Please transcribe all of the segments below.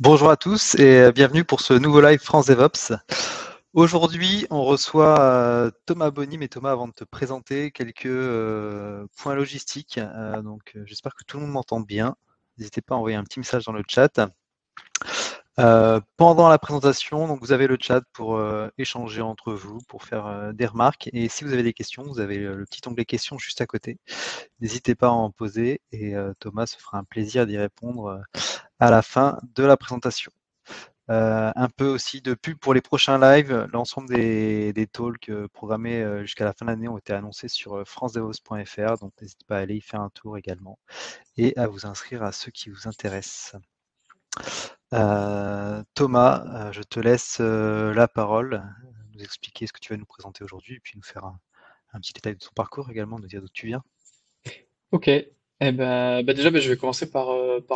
Bonjour à tous et bienvenue pour ce nouveau live France DevOps. Aujourd'hui, on reçoit Thomas Bonny. Mais Thomas, avant de te présenter quelques points logistiques, j'espère que tout le monde m'entend bien. N'hésitez pas à envoyer un petit message dans le chat. Pendant la présentation, donc vous avez le chat pour échanger entre vous, pour faire des remarques. Et si vous avez des questions, vous avez le petit onglet questions juste à côté. N'hésitez pas à en poser et Thomas se fera un plaisir d'y répondre à la fin de la présentation. Un peu aussi de pub pour les prochains lives. L'ensemble des talks programmés jusqu'à la fin de l'année ont été annoncés sur francedevops.fr, donc n'hésitez pas à aller y faire un tour également et à vous inscrire à ceux qui vous intéressent. Thomas, je te laisse la parole, nous expliquer ce que tu vas nous présenter aujourd'hui et puis nous faire un petit détail de ton parcours également, nous dire d'où tu viens. Ok. Déjà, je vais commencer par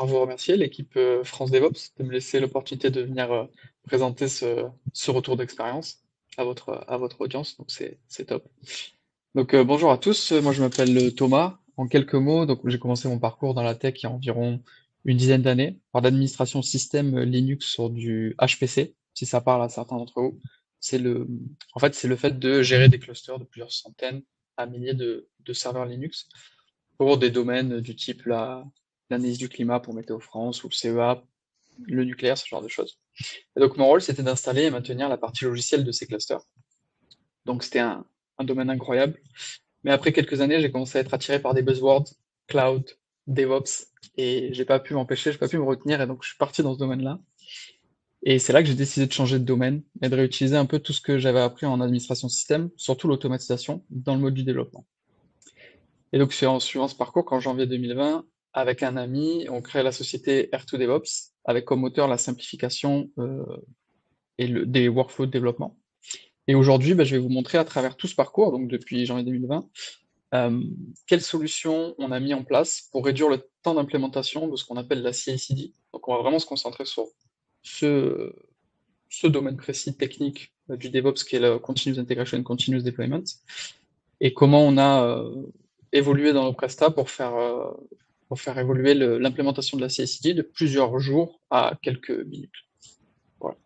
vous remercier, l'équipe France DevOps, de me laisser l'opportunité de venir présenter ce retour d'expérience à votre audience. Donc, c'est top. Donc, bonjour à tous. Moi, je m'appelle Thomas. En quelques mots, donc, j'ai commencé mon parcours dans la tech il y a environ une dizaine d'années, par l'administration système Linux sur du HPC, si ça parle à certains d'entre vous. C'est le fait de gérer des clusters de plusieurs centaines à milliers de serveurs Linux pour des domaines du type l'analyse du climat pour Météo France ou le CEA, le nucléaire, ce genre de choses. Et donc mon rôle, c'était d'installer et maintenir la partie logicielle de ces clusters. Donc c'était un domaine incroyable. Mais après quelques années, j'ai commencé à être attiré par des buzzwords, cloud, DevOps, et j'ai pas pu me retenir, et donc je suis parti dans ce domaine-là. Et c'est là que j'ai décidé de changer de domaine et de réutiliser un peu tout ce que j'avais appris en administration système, surtout l'automatisation, dans le mode du développement. Et donc, c'est en suivant ce parcours qu'en janvier 2020, avec un ami, on crée la société R2DevOps, avec comme moteur la simplification des workflows de développement. Et aujourd'hui, je vais vous montrer à travers tout ce parcours, donc depuis janvier 2020, euh, quelles solutions on a mis en place pour réduire le temps d'implémentation de ce qu'on appelle la CI/CD. Donc, on va vraiment se concentrer sur ce, ce domaine précis technique du DevOps qui est le Continuous Integration, Continuous Deployment, et comment on a évolué dans nos prestats pour faire évoluer l'implémentation de la CI/CD de plusieurs jours à quelques minutes. Voilà.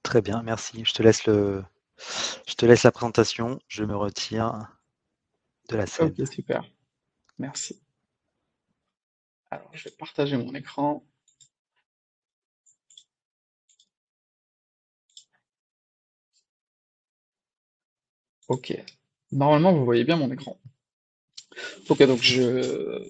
Très bien, merci. Je te laisse la présentation. Je me retire de la Ok, scène. super. Merci. Alors, je vais partager mon écran. Ok. Normalement, vous voyez bien mon écran. Ok, donc je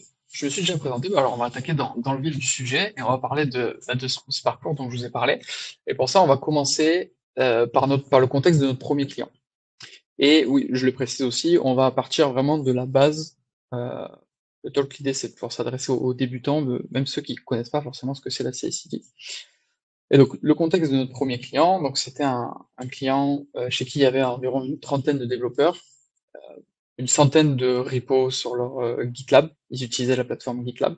me suis déjà présenté. Alors, on va attaquer dans le vif du sujet et on va parler de ce parcours dont je vous ai parlé. Et pour ça, on va commencer par le contexte de notre premier client. Et oui, je le précise aussi, on va partir vraiment de la base. Euh, le talk, l'idée, c'est de pouvoir s'adresser aux débutants, même ceux qui ne connaissent pas forcément ce que c'est la CI/CD. Et donc, le contexte de notre premier client, donc c'était un client chez qui il y avait environ une trentaine de développeurs, une centaine de repos sur leur GitLab. Ils utilisaient la plateforme GitLab,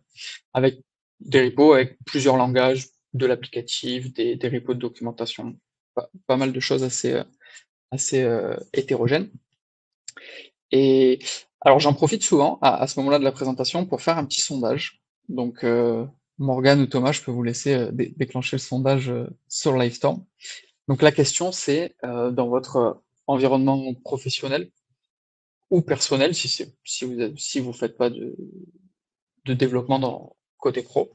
avec des repos avec plusieurs langages, de l'applicatif, des repos de documentation, pas mal de choses assez hétérogènes. Et alors j'en profite souvent à ce moment-là de la présentation pour faire un petit sondage. Donc Morgane ou Thomas, je peux vous laisser déclencher le sondage sur Livestorm. Donc la question c'est dans votre environnement professionnel ou personnel, si vous faites pas de développement dans côté pro,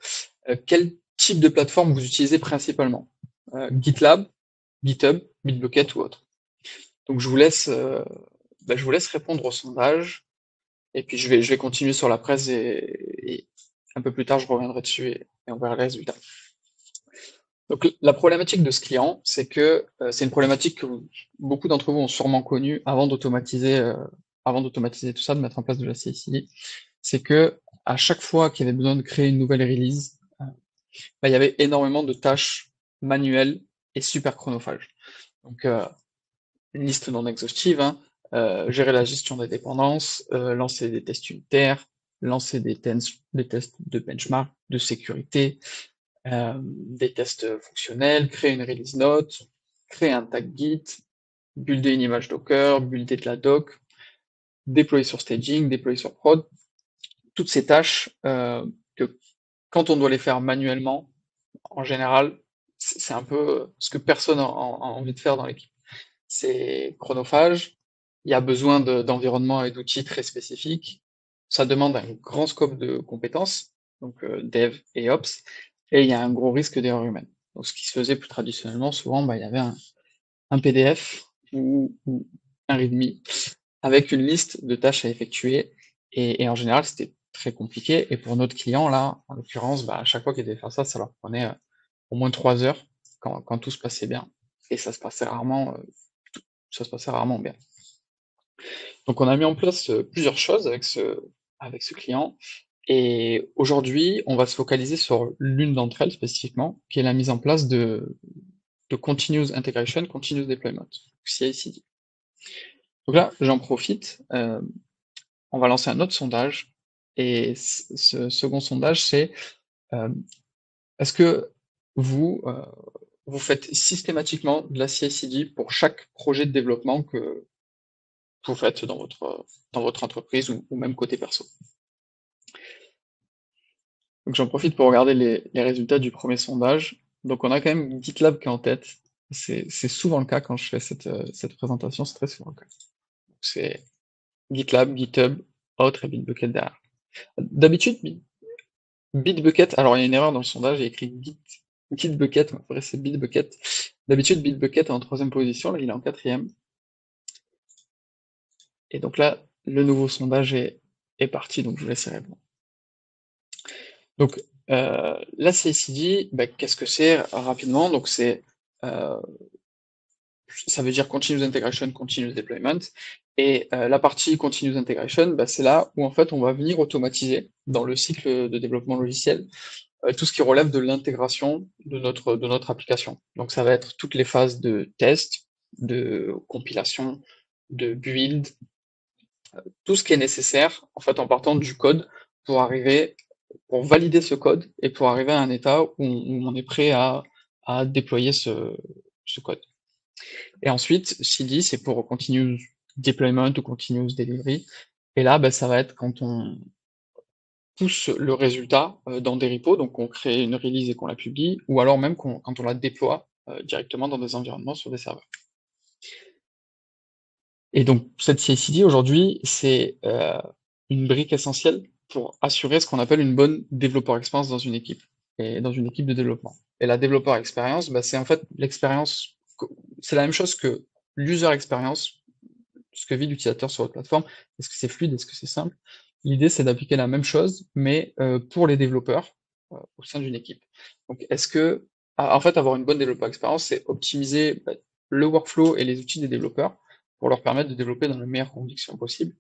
quel type de plateforme vous utilisez principalement? GitLab, GitHub, Bitbucket ou autre. Donc je vous laisse répondre au sondage. Et puis je vais continuer sur la presse et un peu plus tard je reviendrai dessus et on verra les résultats. Donc la problématique de ce client, c'est que c'est une problématique que beaucoup d'entre vous ont sûrement connue avant d'automatiser tout ça, de mettre en place de la CI/CD. C'est que à chaque fois qu'il y avait besoin de créer une nouvelle release, il y avait énormément de tâches manuelles et super chronophages. Donc une liste non exhaustive, hein, gérer la gestion des dépendances, lancer des tests unitaires, lancer des tests de benchmark, de sécurité, des tests fonctionnels, créer une release note, créer un tag Git, builder une image Docker, builder de la doc, déployer sur staging, déployer sur prod. Toutes ces tâches que quand on doit les faire manuellement, en général, c'est un peu ce que personne a envie de faire dans l'équipe. C'est chronophage, il y a besoin d'environnements et d'outils très spécifiques, ça demande un grand scope de compétences, donc dev et ops, et il y a un gros risque d'erreur humaine. Donc ce qui se faisait plus traditionnellement, souvent, bah, il y avait un PDF ou un README avec une liste de tâches à effectuer, et en général, c'était très compliqué, et pour notre client, là, en l'occurrence, bah, à chaque fois qu'ils devaient faire ça, ça leur prenait au moins 3 heures quand tout se passait bien, et ça se passait rarement bien. Donc on a mis en place plusieurs choses avec ce client, et aujourd'hui, on va se focaliser sur l'une d'entre elles spécifiquement, qui est la mise en place de Continuous Integration, Continuous Deployment, CI/CD. Donc là, j'en profite, on va lancer un autre sondage, et ce second sondage, c'est euh, est-ce que vous, vous faites systématiquement de la CI/CD pour chaque projet de développement que vous faites dans votre entreprise ou même côté perso? Donc j'en profite pour regarder les résultats du premier sondage. Donc on a quand même GitLab qui est en tête. C'est souvent le cas quand je fais cette présentation, c'est très souvent le cas. C'est GitLab, GitHub, Autre et Bitbucket derrière. D'habitude, Bitbucket, alors il y a une erreur dans le sondage, j'ai écrit Gitbucket, mais après c'est Bitbucket. D'habitude, Bitbucket est en troisième position, là il est en quatrième. Et donc là, le nouveau sondage est parti, donc je vous laisse répondre. Donc, la CI/CD, bah, qu'est-ce que c'est rapidement? Donc euh, ça veut dire Continuous Integration, Continuous Deployment. Et la partie Continuous Integration, bah, c'est là où en fait on va venir automatiser dans le cycle de développement logiciel tout ce qui relève de l'intégration de notre application. Donc ça va être toutes les phases de test, de compilation, de build, tout ce qui est nécessaire en fait en partant du code pour arriver, pour valider ce code et pour arriver à un état où on est prêt à déployer ce code. Et ensuite, CD, c'est pour continuous deployment ou continuous delivery. Et là, bah, ça va être quand on pousse le résultat dans des repos, donc on crée une release et qu'on la publie, ou alors même quand on la déploie directement dans des environnements sur des serveurs. Et donc cette CI/CD aujourd'hui, c'est une brique essentielle pour assurer ce qu'on appelle une bonne développeur expérience dans une équipe et dans une équipe de développement. Et la développeur expérience, bah, c'est en fait l'expérience, c'est la même chose que l'user experience, ce que vit l'utilisateur sur votre plateforme. Est-ce que c'est fluide, est-ce que c'est simple? L'idée, c'est d'appliquer la même chose, mais pour les développeurs au sein d'une équipe. Donc, en fait, avoir une bonne développeur expérience, c'est optimiser bah, le workflow et les outils des développeurs pour leur permettre de développer dans les meilleures conditions possibles.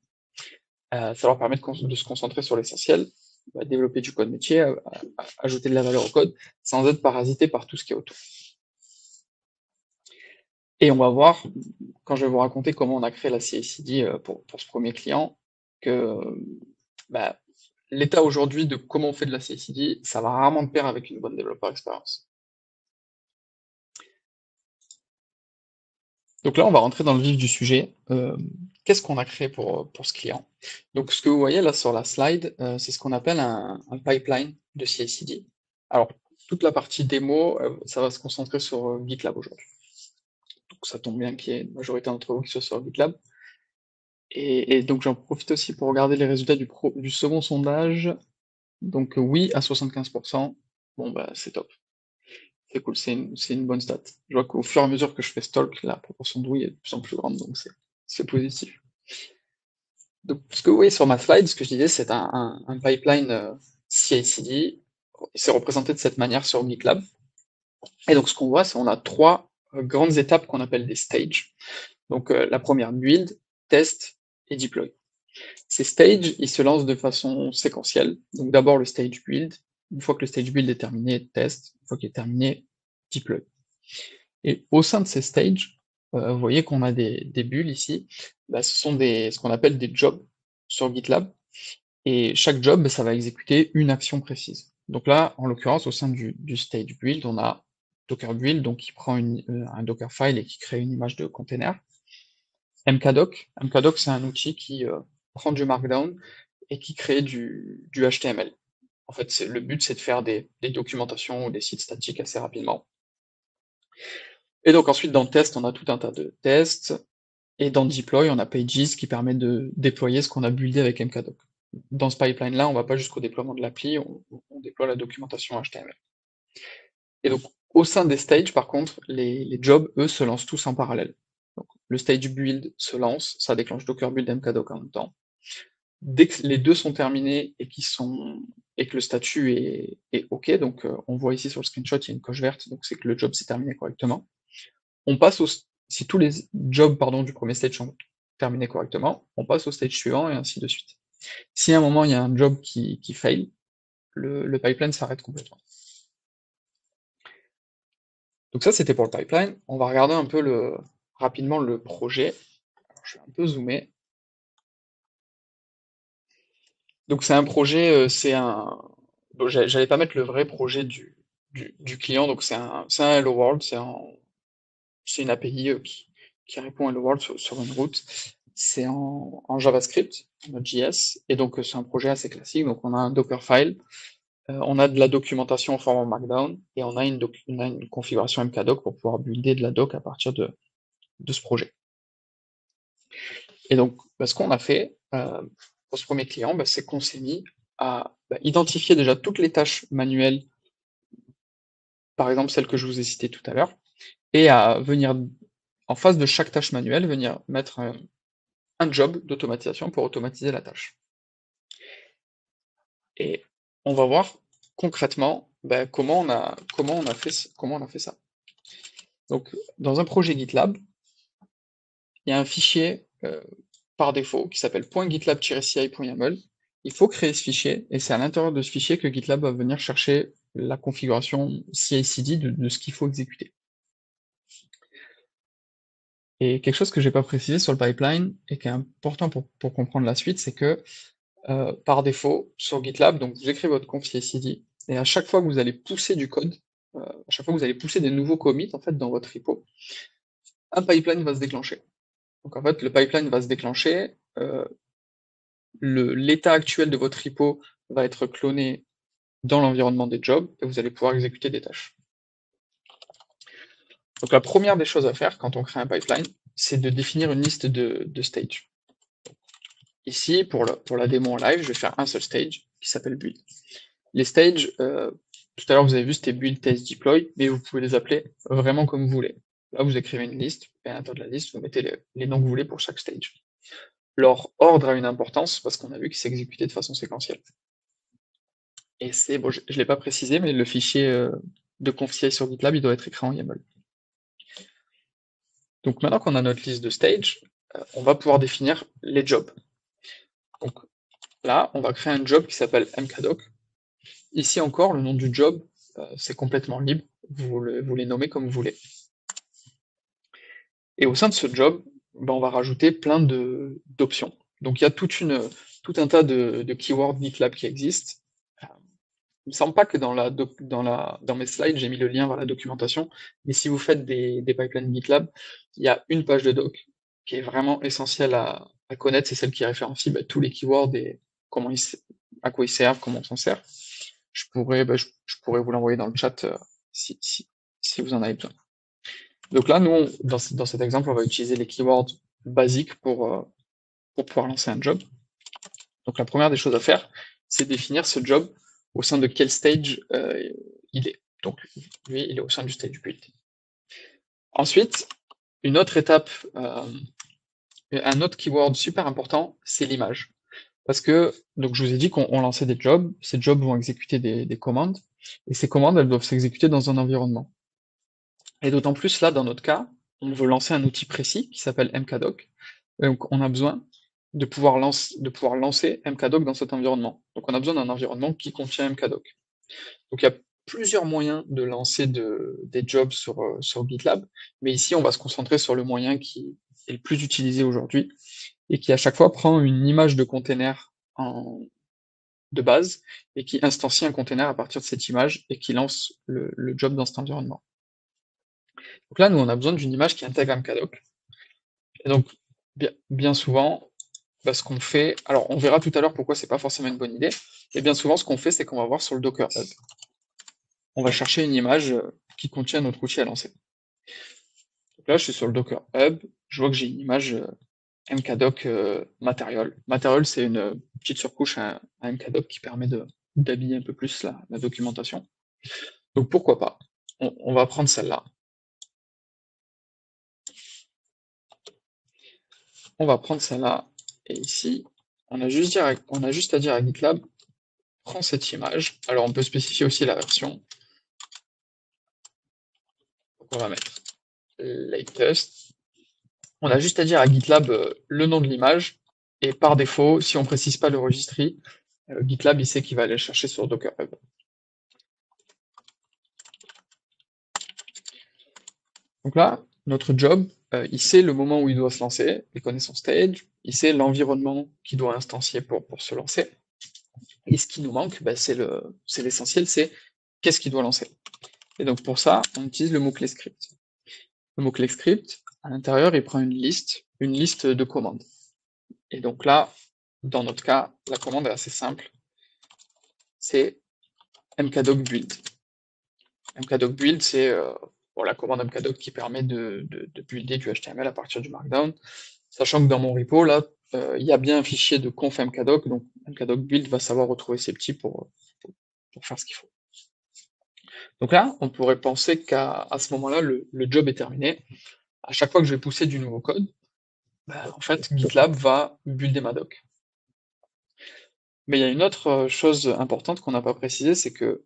Ça leur permet de se concentrer sur l'essentiel, bah, développer du code métier, ajouter de la valeur au code, sans être parasité par tout ce qui est autour. Et on va voir, quand je vais vous raconter comment on a créé la CI/CD pour ce premier client, que bah, l'état aujourd'hui de comment on fait de la CI/CD, ça va rarement de pair avec une bonne développeur expérience. Donc là, on va rentrer dans le vif du sujet. Qu'est-ce qu'on a créé pour ce client? Donc ce que vous voyez là sur la slide, c'est ce qu'on appelle un pipeline de CI/CD. Alors, toute la partie démo, ça va se concentrer sur GitLab aujourd'hui. Donc ça tombe bien qu'il y ait une majorité d'entre vous qui soit sur GitLab. Et donc j'en profite aussi pour regarder les résultats du second sondage. Donc oui à 75%. Bon bah c'est top. C'est cool, c'est une bonne stat. Je vois qu'au fur et à mesure que je fais stalk, la proportion de oui est de plus en plus grande, donc c'est positif. Donc ce que vous voyez sur ma slide, ce que je disais, c'est un pipeline CI/CD. C'est représenté de cette manière sur GitLab. Et donc ce qu'on voit, c'est qu'on a trois grandes étapes qu'on appelle des stages. Donc la première, build, test et deploy. Ces stages, ils se lancent de façon séquentielle. Donc d'abord le stage build. Une fois que le stage build est terminé, test. Une fois qu'il est terminé, deploy. Et au sein de ces stages, vous voyez qu'on a des bulles ici. Bah, ce sont ce qu'on appelle des jobs sur GitLab. Et chaque job, bah, ça va exécuter une action précise. Donc là, en l'occurrence, au sein du stage build, on a Docker build, donc qui prend un Docker file et qui crée une image de container. Mkdoc. Mkdoc, c'est un outil qui prend du Markdown et qui crée du HTML. En fait, le but, c'est de faire des documentations ou des sites statiques assez rapidement. Et donc ensuite, dans test, on a tout un tas de tests. Et dans deploy, on a pages qui permet de déployer ce qu'on a buildé avec MKDoc. Dans ce pipeline-là, on va pas jusqu'au déploiement de l'appli, on déploie la documentation HTML. Et donc, au sein des stages, par contre, les jobs, eux, se lancent tous en parallèle. Donc, le stage build se lance, ça déclenche Docker build MKDoc en même temps. Dès que les deux sont terminés et que le statut est OK, donc on voit ici sur le screenshot, il y a une coche verte, donc c'est que le job s'est terminé correctement. On passe si tous les jobs du premier stage sont terminés correctement, on passe au stage suivant et ainsi de suite. Si à un moment il y a un job qui fail, le pipeline s'arrête complètement. Donc ça c'était pour le pipeline. On va regarder un peu rapidement le projet. Alors, je vais un peu zoomer. Donc c'est un projet, bon, j'allais pas mettre le vrai projet du client, donc c'est un Hello World, c'est une API qui répond à Hello World sur une route. C'est en JavaScript, en Node.js, et donc c'est un projet assez classique. Donc on a un Dockerfile, on a de la documentation au format Markdown, et on a une configuration MKDoc pour pouvoir builder de la doc à partir de ce projet. Et donc ce qu'on a fait pour ce premier client, c'est qu'on s'est mis à identifier déjà toutes les tâches manuelles, par exemple celles que je vous ai citées tout à l'heure, et à venir en face de chaque tâche manuelle, venir mettre un job d'automatisation pour automatiser la tâche. Et on va voir concrètement comment on a fait ça. Donc, dans un projet GitLab, il y a un fichier par défaut qui s'appelle .gitlab-ci.yaml. Il faut créer ce fichier, et c'est à l'intérieur de ce fichier que GitLab va venir chercher la configuration CI/CD de ce qu'il faut exécuter. Et quelque chose que j'ai pas précisé sur le pipeline, et qui est important pour comprendre la suite, c'est que par défaut, sur GitLab, donc vous écrivez votre conf CI/CD, et à chaque fois que vous allez pousser du code, à chaque fois que vous allez pousser des nouveaux commits en fait dans votre repo, un pipeline va se déclencher. Donc en fait, le pipeline va se déclencher, l'état actuel de votre repo va être cloné dans l'environnement des jobs, et vous allez pouvoir exécuter des tâches. Donc la première des choses à faire quand on crée un pipeline, c'est de définir une liste de stages. Ici, pour la démo en live, je vais faire un seul stage qui s'appelle build. Les stages, tout à l'heure vous avez vu, c'était build, test, deploy, mais vous pouvez les appeler vraiment comme vous voulez. Là, vous écrivez une liste, et à l'intérieur de la liste, vous mettez les noms que vous voulez pour chaque stage. Leur ordre a une importance, parce qu'on a vu qu'il s'exécutait de façon séquentielle. Et c'est, bon, je ne l'ai pas précisé, mais le fichier de conf.ci sur GitLab, il doit être écrit en YAML. Donc maintenant qu'on a notre liste de stage, on va pouvoir définir les jobs. Donc là, on va créer un job qui s'appelle mkdoc. Ici encore, le nom du job, c'est complètement libre, vous les nommez comme vous voulez. Et au sein de ce job, on va rajouter plein d'options. Donc il y a tout un tas de keywords GitLab qui existent. Il me semble pas que dans mes slides, j'ai mis le lien vers la documentation, mais si vous faites des pipelines GitLab, il y a une page de doc qui est vraiment essentielle à connaître, c'est celle qui référencie tous les keywords et à quoi ils servent, comment on s'en sert. Je pourrais vous l'envoyer dans le chat si vous en avez besoin. Donc là, nous, dans cet exemple, on va utiliser les keywords basiques pour pouvoir lancer un job. Donc la première des choses à faire, c'est définir ce job au sein de quel stage il est. Donc lui, il est au sein du stage build. Ensuite, une autre étape, un autre keyword super important, c'est l'image. Parce que, donc je vous ai dit qu'on lançait des jobs, ces jobs vont exécuter des commandes, et ces commandes, elles doivent s'exécuter dans un environnement. Et d'autant plus là, dans notre cas, on veut lancer un outil précis qui s'appelle mkdoc, donc on a besoin de pouvoir lancer mkdoc dans cet environnement. Donc on a besoin d'un environnement qui contient mkdoc. Donc il y a plusieurs moyens de lancer des jobs sur GitLab, mais ici on va se concentrer sur le moyen qui est le plus utilisé aujourd'hui, et qui à chaque fois prend une image de container de base, et qui instancie un container à partir de cette image, et qui lance le job dans cet environnement. Donc là, nous, on a besoin d'une image qui intègre mkdoc. Et donc, bien souvent, bah, ce qu'on fait, alors on verra tout à l'heure pourquoi c'est pas forcément une bonne idée, et bien souvent ce qu'on fait, c'est qu'on va voir sur le Docker Hub. On va chercher une image qui contient notre outil à lancer. Donc là, je suis sur le Docker Hub, je vois que j'ai une image mkdoc Material. Material, c'est une petite surcouche à mkdoc qui permet d'habiller un peu plus la documentation. Donc pourquoi pas? On va prendre celle-là. On va prendre celle-là. Et ici, on a juste à dire à GitLab, prends cette image. Alors on peut spécifier aussi la version. Donc on va mettre latest. On a juste à dire à GitLab le nom de l'image. Et par défaut, si on précise pas le registry, GitLab il sait qu'il va aller le chercher sur Docker Hub. Donc là, notre job, il sait le moment où il doit se lancer, il connaît son stage, il sait l'environnement qu'il doit instancier pour se lancer. Et ce qui nous manque, bah, c'est l'essentiel, c'est qu'est-ce qu'il doit lancer. Et donc pour ça, on utilise le mot-clé script. Le mot-clé script, à l'intérieur, il prend une liste de commandes. Et donc là, dans notre cas, la commande est assez simple. C'est mkdoc build. Mkdoc build, c'est la commande mkdoc qui permet de builder du HTML à partir du Markdown. Sachant que dans mon repo, là, il y a bien un fichier de conf mkdoc, donc mkdoc build va savoir retrouver ces petits pour faire ce qu'il faut. Donc là, on pourrait penser qu'à ce moment-là, le job est terminé. À chaque fois que je vais pousser du nouveau code, bah, en fait, GitLab va builder ma doc. Mais il y a une autre chose importante qu'on n'a pas précisé, c'est que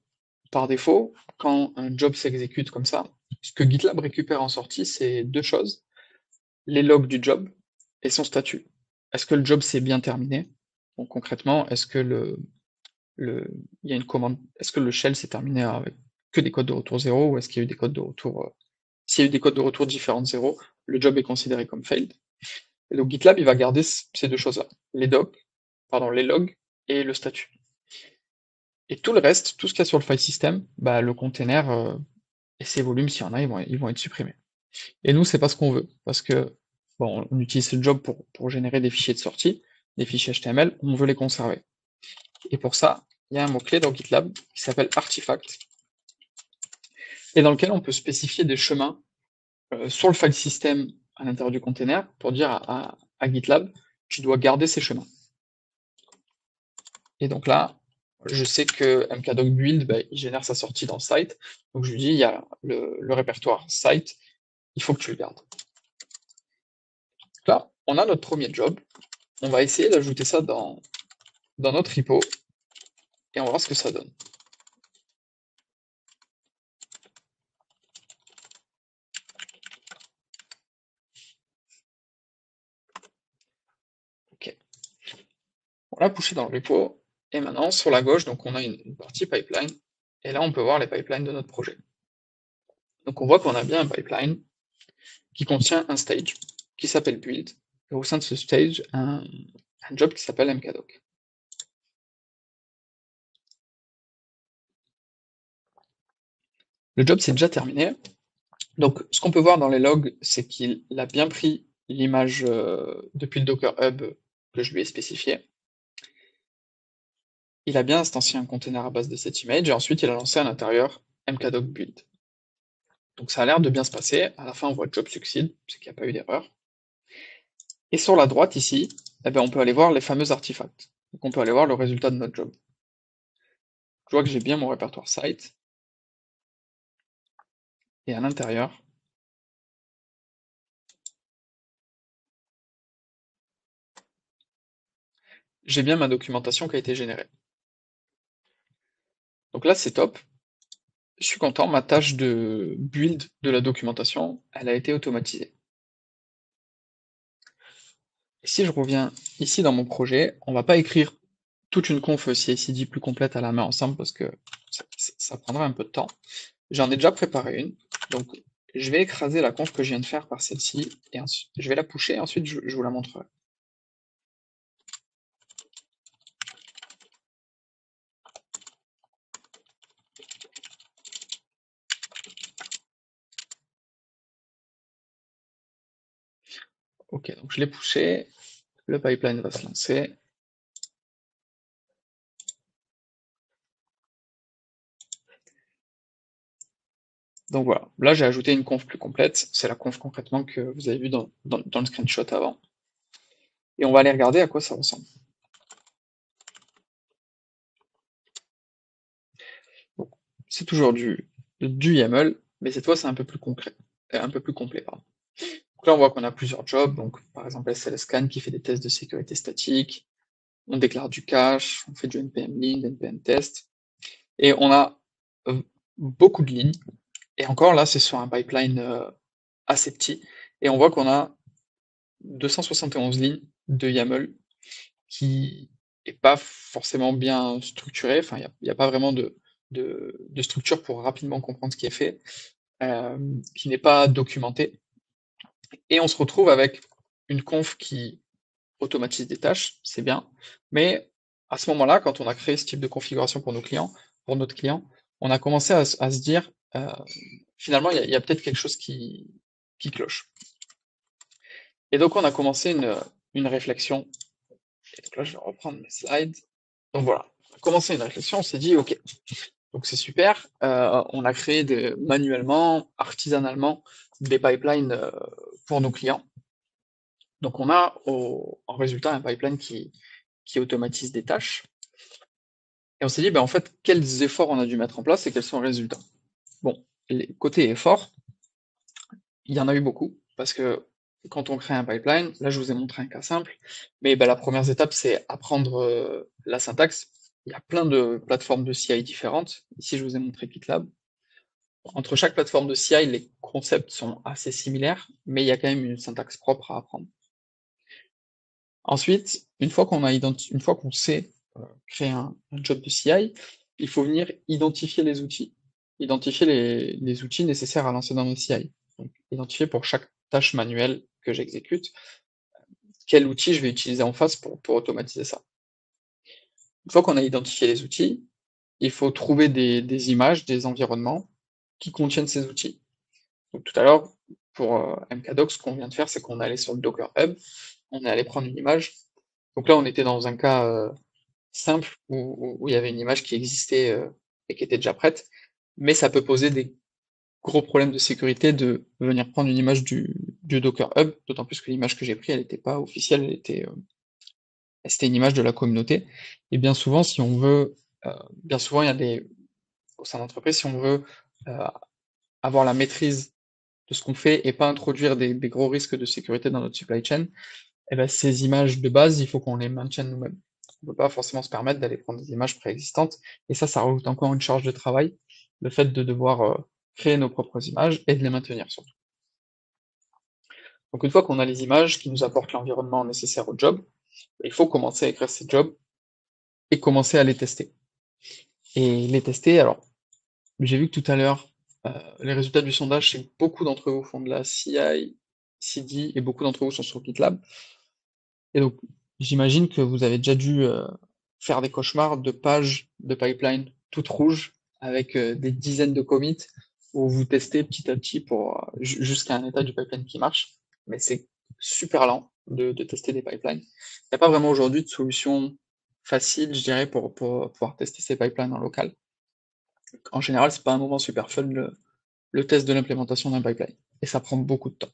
par défaut, quand un job s'exécute comme ça, ce que GitLab récupère en sortie, c'est deux choses, les logs du job et son statut. Est-ce que le job s'est bien terminé? Donc concrètement, est-ce que il y a une commande, est-ce que le shell s'est terminé avec que des codes de retour 0 ou est-ce qu'il y a eu des codes de retour, s'il y a eu des codes de retour différents de 0, le job est considéré comme failed. Et donc GitLab, il va garder ces deux choses-là, les logs et le statut. Et tout le reste, tout ce qu'il y a sur le file system, bah, le container et ses volumes, s'il y en a, ils vont être supprimés. Et nous, c'est pas ce qu'on veut, parce que bon, on utilise ce job pour générer des fichiers de sortie, des fichiers HTML, on veut les conserver. Et pour ça, il y a un mot-clé dans GitLab qui s'appelle artifact, et dans lequel on peut spécifier des chemins sur le file system à l'intérieur du container pour dire à GitLab, tu dois garder ces chemins. Et donc là, je sais que mkdoc build, bah, il génère sa sortie dans site, donc je lui dis, il y a le répertoire site, il faut que tu le gardes. Donc là, on a notre premier job, on va essayer d'ajouter ça dans notre repo, et on va voir ce que ça donne. Ok. On l'a poussé dans le repo, et maintenant, sur la gauche, donc on a une partie pipeline, et là, on peut voir les pipelines de notre projet. Donc on voit qu'on a bien un pipeline qui contient un stage, qui s'appelle build, et au sein de ce stage, un job qui s'appelle mkdoc. Le job, c'est déjà terminé. Donc, ce qu'on peut voir dans les logs, c'est qu'il a bien pris l'image depuis le Docker Hub que je lui ai spécifié. Il a bien instancié un container à base de cette image, et ensuite il a lancé à l'intérieur mkdoc build. Donc ça a l'air de bien se passer. À la fin, on voit job succeed, c'est qu'il n'y a pas eu d'erreur. Et sur la droite, ici, eh ben, on peut aller voir les fameux artefacts. Donc on peut aller voir le résultat de notre job. Je vois que j'ai bien mon répertoire site. Et à l'intérieur, j'ai bien ma documentation qui a été générée. Donc là, c'est top. Je suis content, ma tâche de build de la documentation, elle a été automatisée. Et si je reviens ici dans mon projet, on va pas écrire toute une conf CI/CD plus complète à la main ensemble parce que ça prendra un peu de temps. J'en ai déjà préparé une, donc je vais écraser la conf que je viens de faire par celle-ci, et ensuite je vais la pusher, et ensuite je vous la montrerai. Ok, donc je l'ai pushé, le pipeline va se lancer. Donc voilà, là j'ai ajouté une conf plus complète, c'est la conf concrètement que vous avez vu dans le screenshot avant. Et on va aller regarder à quoi ça ressemble. Donc, c'est toujours du YAML, mais cette fois c'est un peu plus concret, un peu plus complet, pardon. Donc là on voit qu'on a plusieurs jobs, donc par exemple SLScan qui fait des tests de sécurité statique, on déclare du cache, on fait du npm lint, npm test, et on a beaucoup de lignes. Et encore là, c'est sur un pipeline assez petit, et on voit qu'on a 271 lignes de YAML qui est pas forcément bien structuré. Enfin, il y a pas vraiment de structure pour rapidement comprendre ce qui est fait, qui n'est pas documenté. Et on se retrouve avec une conf qui automatise des tâches, c'est bien, mais à ce moment-là, quand on a créé ce type de configuration pour nos clients, pour notre client, on a commencé à se dire, finalement, il y a peut-être quelque chose qui cloche. Et donc, on a commencé une réflexion. Et donc là, je vais reprendre mes slides. Donc voilà, on a commencé une réflexion, on s'est dit, ok, donc c'est super, on a créé manuellement, artisanalement, des pipelines pour nos clients. Donc on a en résultat un pipeline qui automatise des tâches. Et on s'est dit, ben, en fait, quels efforts on a dû mettre en place et quels sont les résultats. Bon, les côtés efforts, il y en a eu beaucoup, parce que quand on crée un pipeline, là je vous ai montré un cas simple, mais ben, la première étape c'est apprendre la syntaxe. Il y a plein de plateformes de CI différentes. Ici je vous ai montré GitLab. Entre chaque plateforme de CI, les concepts sont assez similaires, mais il y a quand même une syntaxe propre à apprendre. Ensuite, une fois qu'on sait créer un job de CI, il faut venir identifier les outils. Identifier les outils nécessaires à lancer dans nos CI. Donc, identifier pour chaque tâche manuelle que j'exécute, quel outil je vais utiliser en face pour automatiser ça. Une fois qu'on a identifié les outils, il faut trouver des images, des environnements qui contiennent ces outils. Donc tout à l'heure, pour MKDoc, ce qu'on vient de faire, c'est qu'on est allé sur le Docker Hub, on est allé prendre une image. Donc là, on était dans un cas simple où il y avait une image qui existait et qui était déjà prête, mais ça peut poser des gros problèmes de sécurité de venir prendre une image du Docker Hub, d'autant plus que l'image que j'ai prise, elle n'était pas officielle, c'était une image de la communauté. Et bien souvent, si on veut, bien souvent, il y a au sein d'entreprise, si on veut euh, avoir la maîtrise de ce qu'on fait et pas introduire des gros risques de sécurité dans notre supply chain, eh ben, ces images de base, il faut qu'on les maintienne nous-mêmes. On ne peut pas forcément se permettre d'aller prendre des images préexistantes, et ça rajoute encore une charge de travail, le fait de devoir créer nos propres images et de les maintenir surtout. Donc une fois qu'on a les images qui nous apportent l'environnement nécessaire au job, il faut commencer à écrire ces jobs et commencer à les tester. Et les tester, alors, j'ai vu que tout à l'heure, les résultats du sondage, c'est que beaucoup d'entre vous font de la CI, CD, et beaucoup d'entre vous sont sur GitLab. Et donc, j'imagine que vous avez déjà dû faire des cauchemars de pages de pipeline toutes rouges avec des dizaines de commits où vous testez petit à petit pour jusqu'à un état du pipeline qui marche. Mais c'est super lent de tester des pipelines. Il n'y a pas vraiment aujourd'hui de solution facile, je dirais, pour pouvoir tester ces pipelines en local. En général, c'est pas un moment super fun le test de l'implémentation d'un pipeline. Et ça prend beaucoup de temps.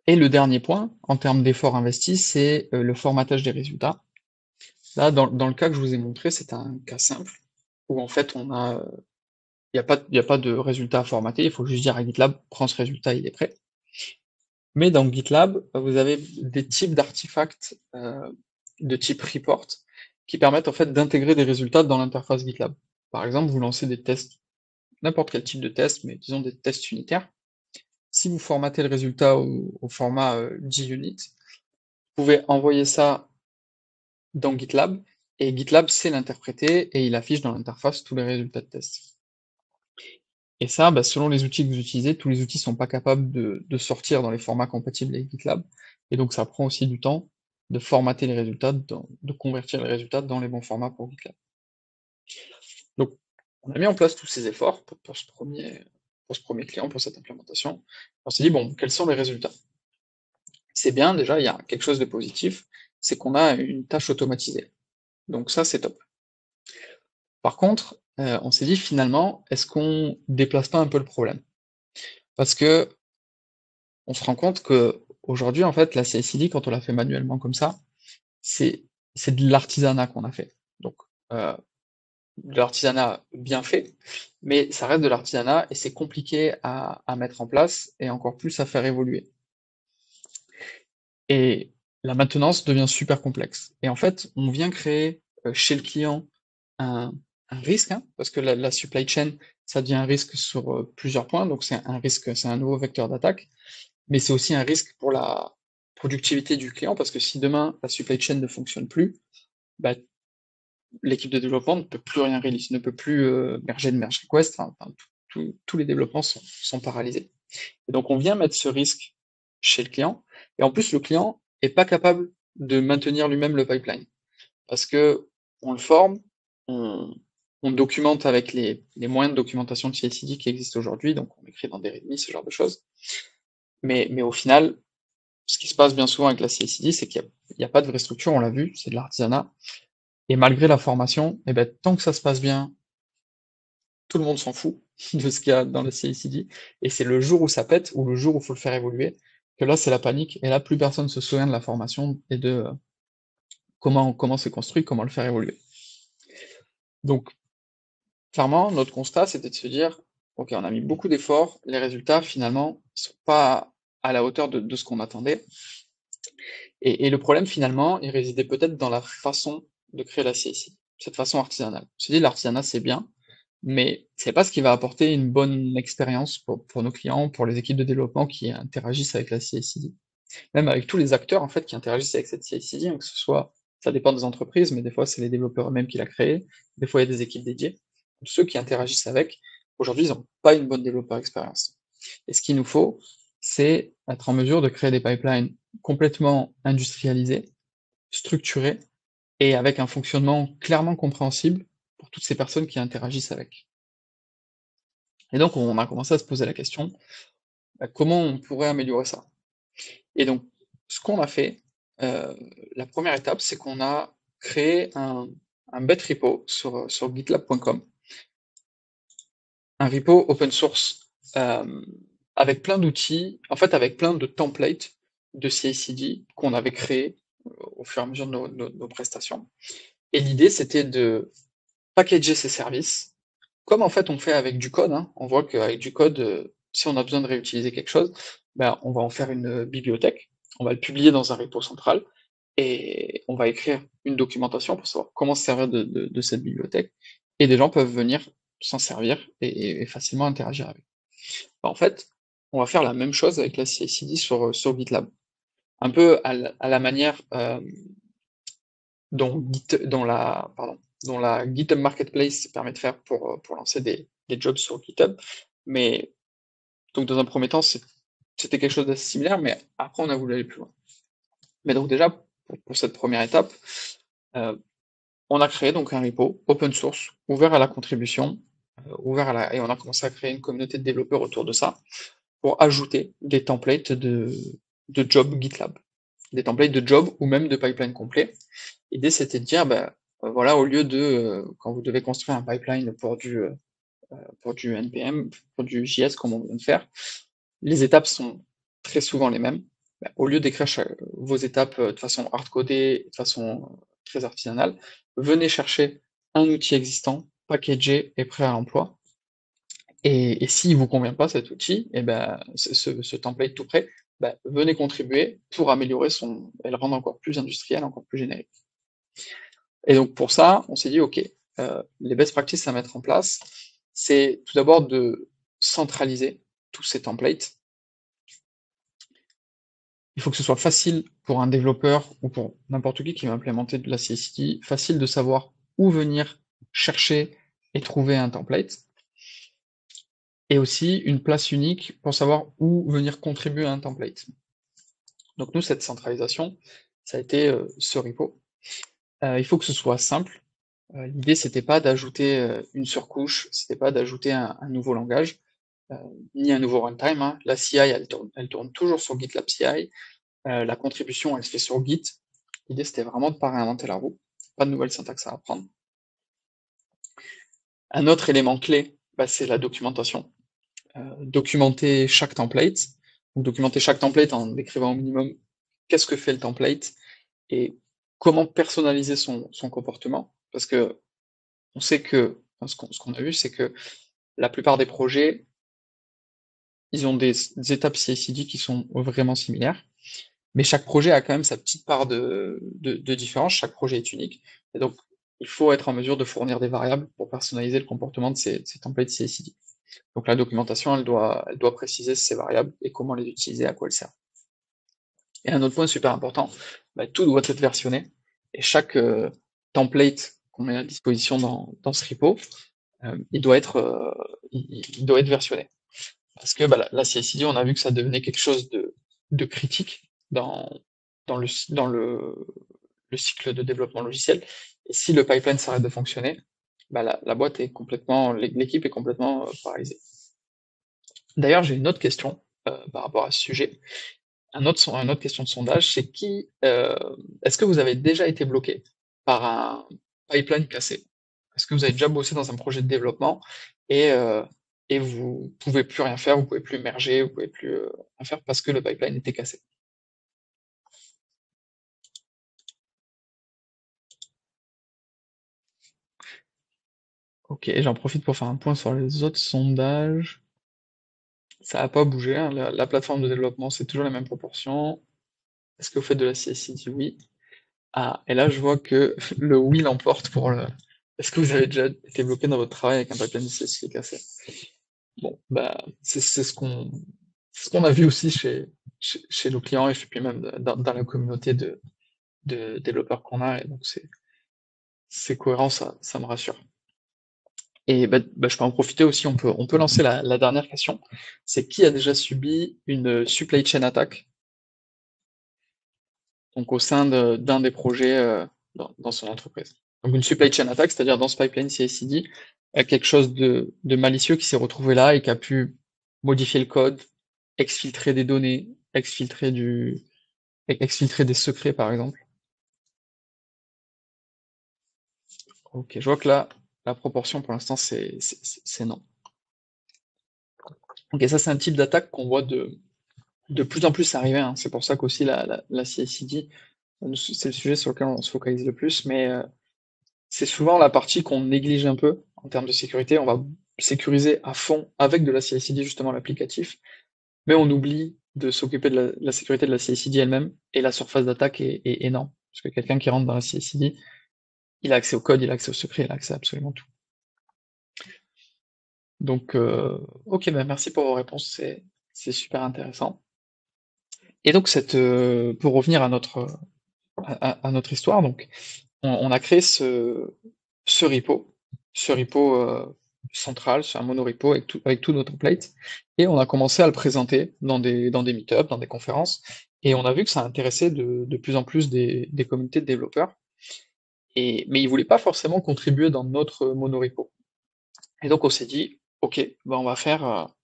Et le dernier point, en termes d'efforts investis, c'est le formatage des résultats. Là, dans le cas que je vous ai montré, c'est un cas simple, où en fait, il y a pas de résultat à formater, il faut juste dire à GitLab, prends ce résultat, il est prêt. Mais dans GitLab, vous avez des types d'artefacts de type report qui permettent en fait d'intégrer des résultats dans l'interface GitLab. Par exemple, vous lancez des tests, n'importe quel type de test, mais disons des tests unitaires. Si vous formatez le résultat au format JUnit, vous pouvez envoyer ça dans GitLab, et GitLab sait l'interpréter, et il affiche dans l'interface tous les résultats de test. Et ça, bah, selon les outils que vous utilisez, tous les outils sont pas capables de sortir dans les formats compatibles avec GitLab, et donc ça prend aussi du temps de formater les résultats, de convertir les résultats dans les bons formats pour GitLab. Donc, on a mis en place tous ces efforts pour ce premier client, pour cette implémentation. On s'est dit, bon, quels sont les résultats? c'est bien, déjà, il y a quelque chose de positif, c'est qu'on a une tâche automatisée. Donc ça, c'est top. Par contre, on s'est dit finalement, est-ce qu'on déplace pas un peu le problème? Parce que on se rend compte que aujourd'hui, en fait, la CI/CD, quand on l'a fait manuellement comme ça, c'est c'est de l'artisanat qu'on a fait. Donc, heu, de l'artisanat bien fait, mais ça reste de l'artisanat et c'est compliqué à mettre en place et encore plus à faire évoluer. Et la maintenance devient super complexe. Et en fait, on vient créer chez le client un, un risque, hein, parce que la supply chain, ça devient un risque sur plusieurs points, donc c'est un risque, c'est un nouveau vecteur d'attaque, mais c'est aussi un risque pour la productivité du client, parce que si demain la supply chain ne fonctionne plus, bah, l'équipe de développement ne peut plus rien release, ne peut plus merger de merge request, enfin, tous les développements sont paralysés. Et donc on vient mettre ce risque chez le client, et en plus le client est pas capable de maintenir lui-même le pipeline. Parce que on le forme, on, on documente avec les moyens de documentation de CI/CD qui existent aujourd'hui, donc on écrit dans des README, ce genre de choses. Mais au final, ce qui se passe bien souvent avec la CI/CD, c'est qu'il n'y a pas de vraie structure, on l'a vu, c'est de l'artisanat. Et malgré la formation, eh ben, tant que ça se passe bien, tout le monde s'en fout de ce qu'il y a dans le CI/CD. Et c'est le jour où ça pète, ou le jour où il faut le faire évoluer, que là, c'est la panique. Et là, plus personne se souvient de la formation et de comment c'est construit, comment le faire évoluer. Donc, clairement, notre constat, c'était de se dire, OK, on a mis beaucoup d'efforts, les résultats, finalement, sont pas à la hauteur de ce qu'on attendait. Et le problème, finalement, il résidait peut-être dans la façon de créer la CI/CD, cette façon artisanale. On s'est dit, l'artisanat, c'est bien, mais c'est pas ce qui va apporter une bonne expérience pour nos clients, pour les équipes de développement qui interagissent avec la CI/CD. Même avec tous les acteurs, en fait, qui interagissent avec cette CI/CD, hein, que ce soit, ça dépend des entreprises, mais des fois, c'est les développeurs eux-mêmes qui l'a créé, des fois, il y a des équipes dédiées. Ceux qui interagissent avec, aujourd'hui, ils n'ont pas une bonne développeur expérience. Et ce qu'il nous faut, c'est être en mesure de créer des pipelines complètement industrialisés, structurés, et avec un fonctionnement clairement compréhensible pour toutes ces personnes qui interagissent avec. Et donc, on a commencé à se poser la question, bah, comment on pourrait améliorer ça? Et donc, ce qu'on a fait, la première étape, c'est qu'on a créé un bête repo sur gitlab.com, un repo open source avec plein d'outils, en fait avec plein de templates de CI/CD qu'on avait créés au fur et à mesure de nos prestations. Et l'idée, c'était de packager ces services, comme en fait on fait avec du code, hein. On voit qu'avec du code, si on a besoin de réutiliser quelque chose, ben, on va en faire une bibliothèque, on va le publier dans un repo central, et on va écrire une documentation pour savoir comment se servir de cette bibliothèque, et des gens peuvent venir s'en servir et facilement interagir avec. Ben, en fait, on va faire la même chose avec la CI/CD sur GitLab. Un peu à la manière dont la GitHub Marketplace permet de faire pour lancer des jobs sur GitHub. Mais donc dans un premier temps, c'était quelque chose d'assez similaire, mais après on a voulu aller plus loin. Mais donc déjà, pour cette première étape, euh, on a créé donc un repo open source, ouvert à la contribution, et on a commencé à créer une communauté de développeurs autour de ça, pour ajouter des templates de job GitLab. Des templates de job ou même de pipeline complet. L'idée, c'était de dire, bah, voilà, au lieu de, quand vous devez construire un pipeline pour du NPM, pour du JS, comme on vient de faire, les étapes sont très souvent les mêmes. Bah, au lieu d'écrire vos étapes de façon hard-codée, de façon très artisanale, venez chercher un outil existant, packagé et prêt à l'emploi. Et s'il vous convient pas cet outil, et ben, ce template tout prêt, ben, venez contribuer pour améliorer et le rendre encore plus industriel, encore plus générique. Et donc pour ça, on s'est dit, OK, les best practices à mettre en place, c'est tout d'abord de centraliser tous ces templates. Il faut que ce soit facile pour un développeur ou pour n'importe qui va implémenter de la CI/CD, facile de savoir où venir chercher et trouver un template, et aussi une place unique pour savoir où venir contribuer à un template. Donc nous, cette centralisation, ça a été ce repo. Il faut que ce soit simple. L'idée, c'était pas d'ajouter une surcouche, c'était pas d'ajouter un nouveau langage, ni un nouveau runtime, hein. La CI, elle tourne toujours sur GitLab CI. La contribution, elle se fait sur Git. L'idée, c'était vraiment de ne pas réinventer la roue. Pas de nouvelle syntaxe à apprendre. Un autre élément clé, bah, c'est la documentation. Documenter chaque template. Donc, documenter chaque template en décrivant au minimum qu'est-ce que fait le template et comment personnaliser son comportement. Parce que on sait que, enfin, ce qu'on a vu, c'est que la plupart des projets, ils ont des étapes CI/CD qui sont vraiment similaires. Mais chaque projet a quand même sa petite part de différence, chaque projet est unique. Et donc, il faut être en mesure de fournir des variables pour personnaliser le comportement de ces templates CI/CD. Donc la documentation, elle doit préciser ces variables et comment les utiliser, à quoi elles servent. Et un autre point super important, bah, tout doit être versionné. Et chaque template qu'on met à disposition dans ce repo, il doit être versionné. Parce que bah, la CI/CD, on a vu que ça devenait quelque chose de critique dans, dans le cycle de développement logiciel. Et si le pipeline s'arrête de fonctionner, bah, la boîte est complètement, l'équipe est complètement paralysée. D'ailleurs, j'ai une autre question par rapport à ce sujet. Une autre question de sondage, c'est est-ce que vous avez déjà été bloqué par un pipeline cassé? Est-ce que vous avez déjà bossé dans un projet de développement et, euh, et vous pouvez plus rien faire, vous pouvez plus merger, vous pouvez plus rien faire parce que le pipeline était cassé? Ok, j'en profite pour faire un point sur les autres sondages. Ça n'a pas bougé, hein. La plateforme de développement, c'est toujours les mêmes proportions. Est-ce que vous faites de la CI/CD? Oui. Ah, et là, je vois que le oui l'emporte pour le. Est-ce que vous avez déjà été bloqué dans votre travail avec un pipeline CI/CD cassé? Bon, bah, c'est ce qu'on a vu aussi chez nos clients et puis même dans la communauté de développeurs qu'on a, et donc c'est cohérent, ça me rassure. Et bah, je peux en profiter aussi, on peut lancer la dernière question. C'est qui a déjà subi une supply chain attack, donc au sein d'un des projets dans son entreprise. Donc une supply chain attack, c'est-à-dire dans ce pipeline CI/CD, il y a quelque chose de malicieux qui s'est retrouvé là et qui a pu modifier le code, exfiltrer des données, exfiltrer des secrets par exemple. Ok, je vois que là, la proportion pour l'instant c'est non. Ok, ça c'est un type d'attaque qu'on voit de plus en plus arriver, hein. C'est pour ça qu'aussi la CI/CD, c'est le sujet sur lequel on se focalise le plus, mais c'est souvent la partie qu'on néglige un peu en termes de sécurité. On va sécuriser à fond avec de la CI/CD, justement l'applicatif, mais on oublie de s'occuper de la sécurité de la CI/CD elle-même, et la surface d'attaque est énorme. Parce que quelqu'un qui rentre dans la CI/CD, il a accès au code, il a accès au secret, il a accès à absolument tout. Donc, ok, bah merci pour vos réponses, c'est super intéressant. Et donc, pour revenir à notre histoire, donc, on a créé ce repo, ce repo central, c'est un monorepo avec tous nos templates, et on a commencé à le présenter dans des meet-ups, dans des conférences, et on a vu que ça intéressait de plus en plus des communautés de développeurs, mais ils voulaient pas forcément contribuer dans notre monorepo. Et donc on s'est dit, ok, ben on va faire,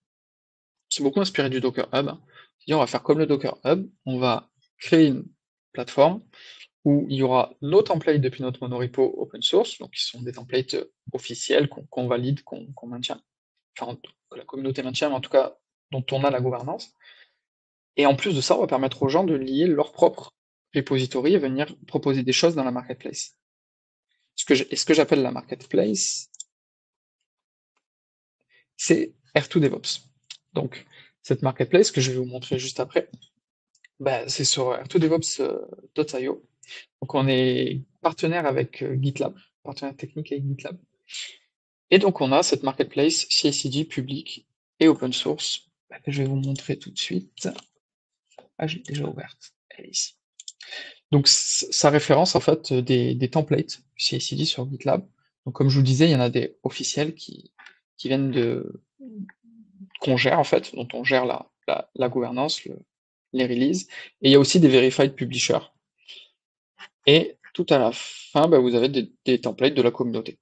c'est beaucoup inspiré du Docker Hub, hein. On s'est dit, on va faire comme le Docker Hub, on va créer une plateforme où il y aura nos templates depuis notre monorepo open source, donc qui sont des templates officiels qu'on valide, qu'on maintient, enfin que la communauté maintient, mais en tout cas dont on a la gouvernance. Et en plus de ça, on va permettre aux gens de lier leur propre repository et venir proposer des choses dans la marketplace. Ce que j'appelle la marketplace, c'est R2DevOps. Donc cette marketplace que je vais vous montrer juste après, bah, c'est sur r2devops.io. Donc on est partenaire avec GitLab, partenaire technique avec GitLab. Et donc on a cette marketplace CI/CD publique et open source que je vais vous montrer tout de suite. Ah, je l'ai déjà ouverte, elle est ici. Donc ça référence en fait des templates CI/CD sur GitLab. Donc comme je vous disais, il y en a des officiels qui viennent qu'on gère en fait, dont on gère la gouvernance, les releases. Et il y a aussi des verified publishers. Et tout à la fin, bah, vous avez des templates de la communauté.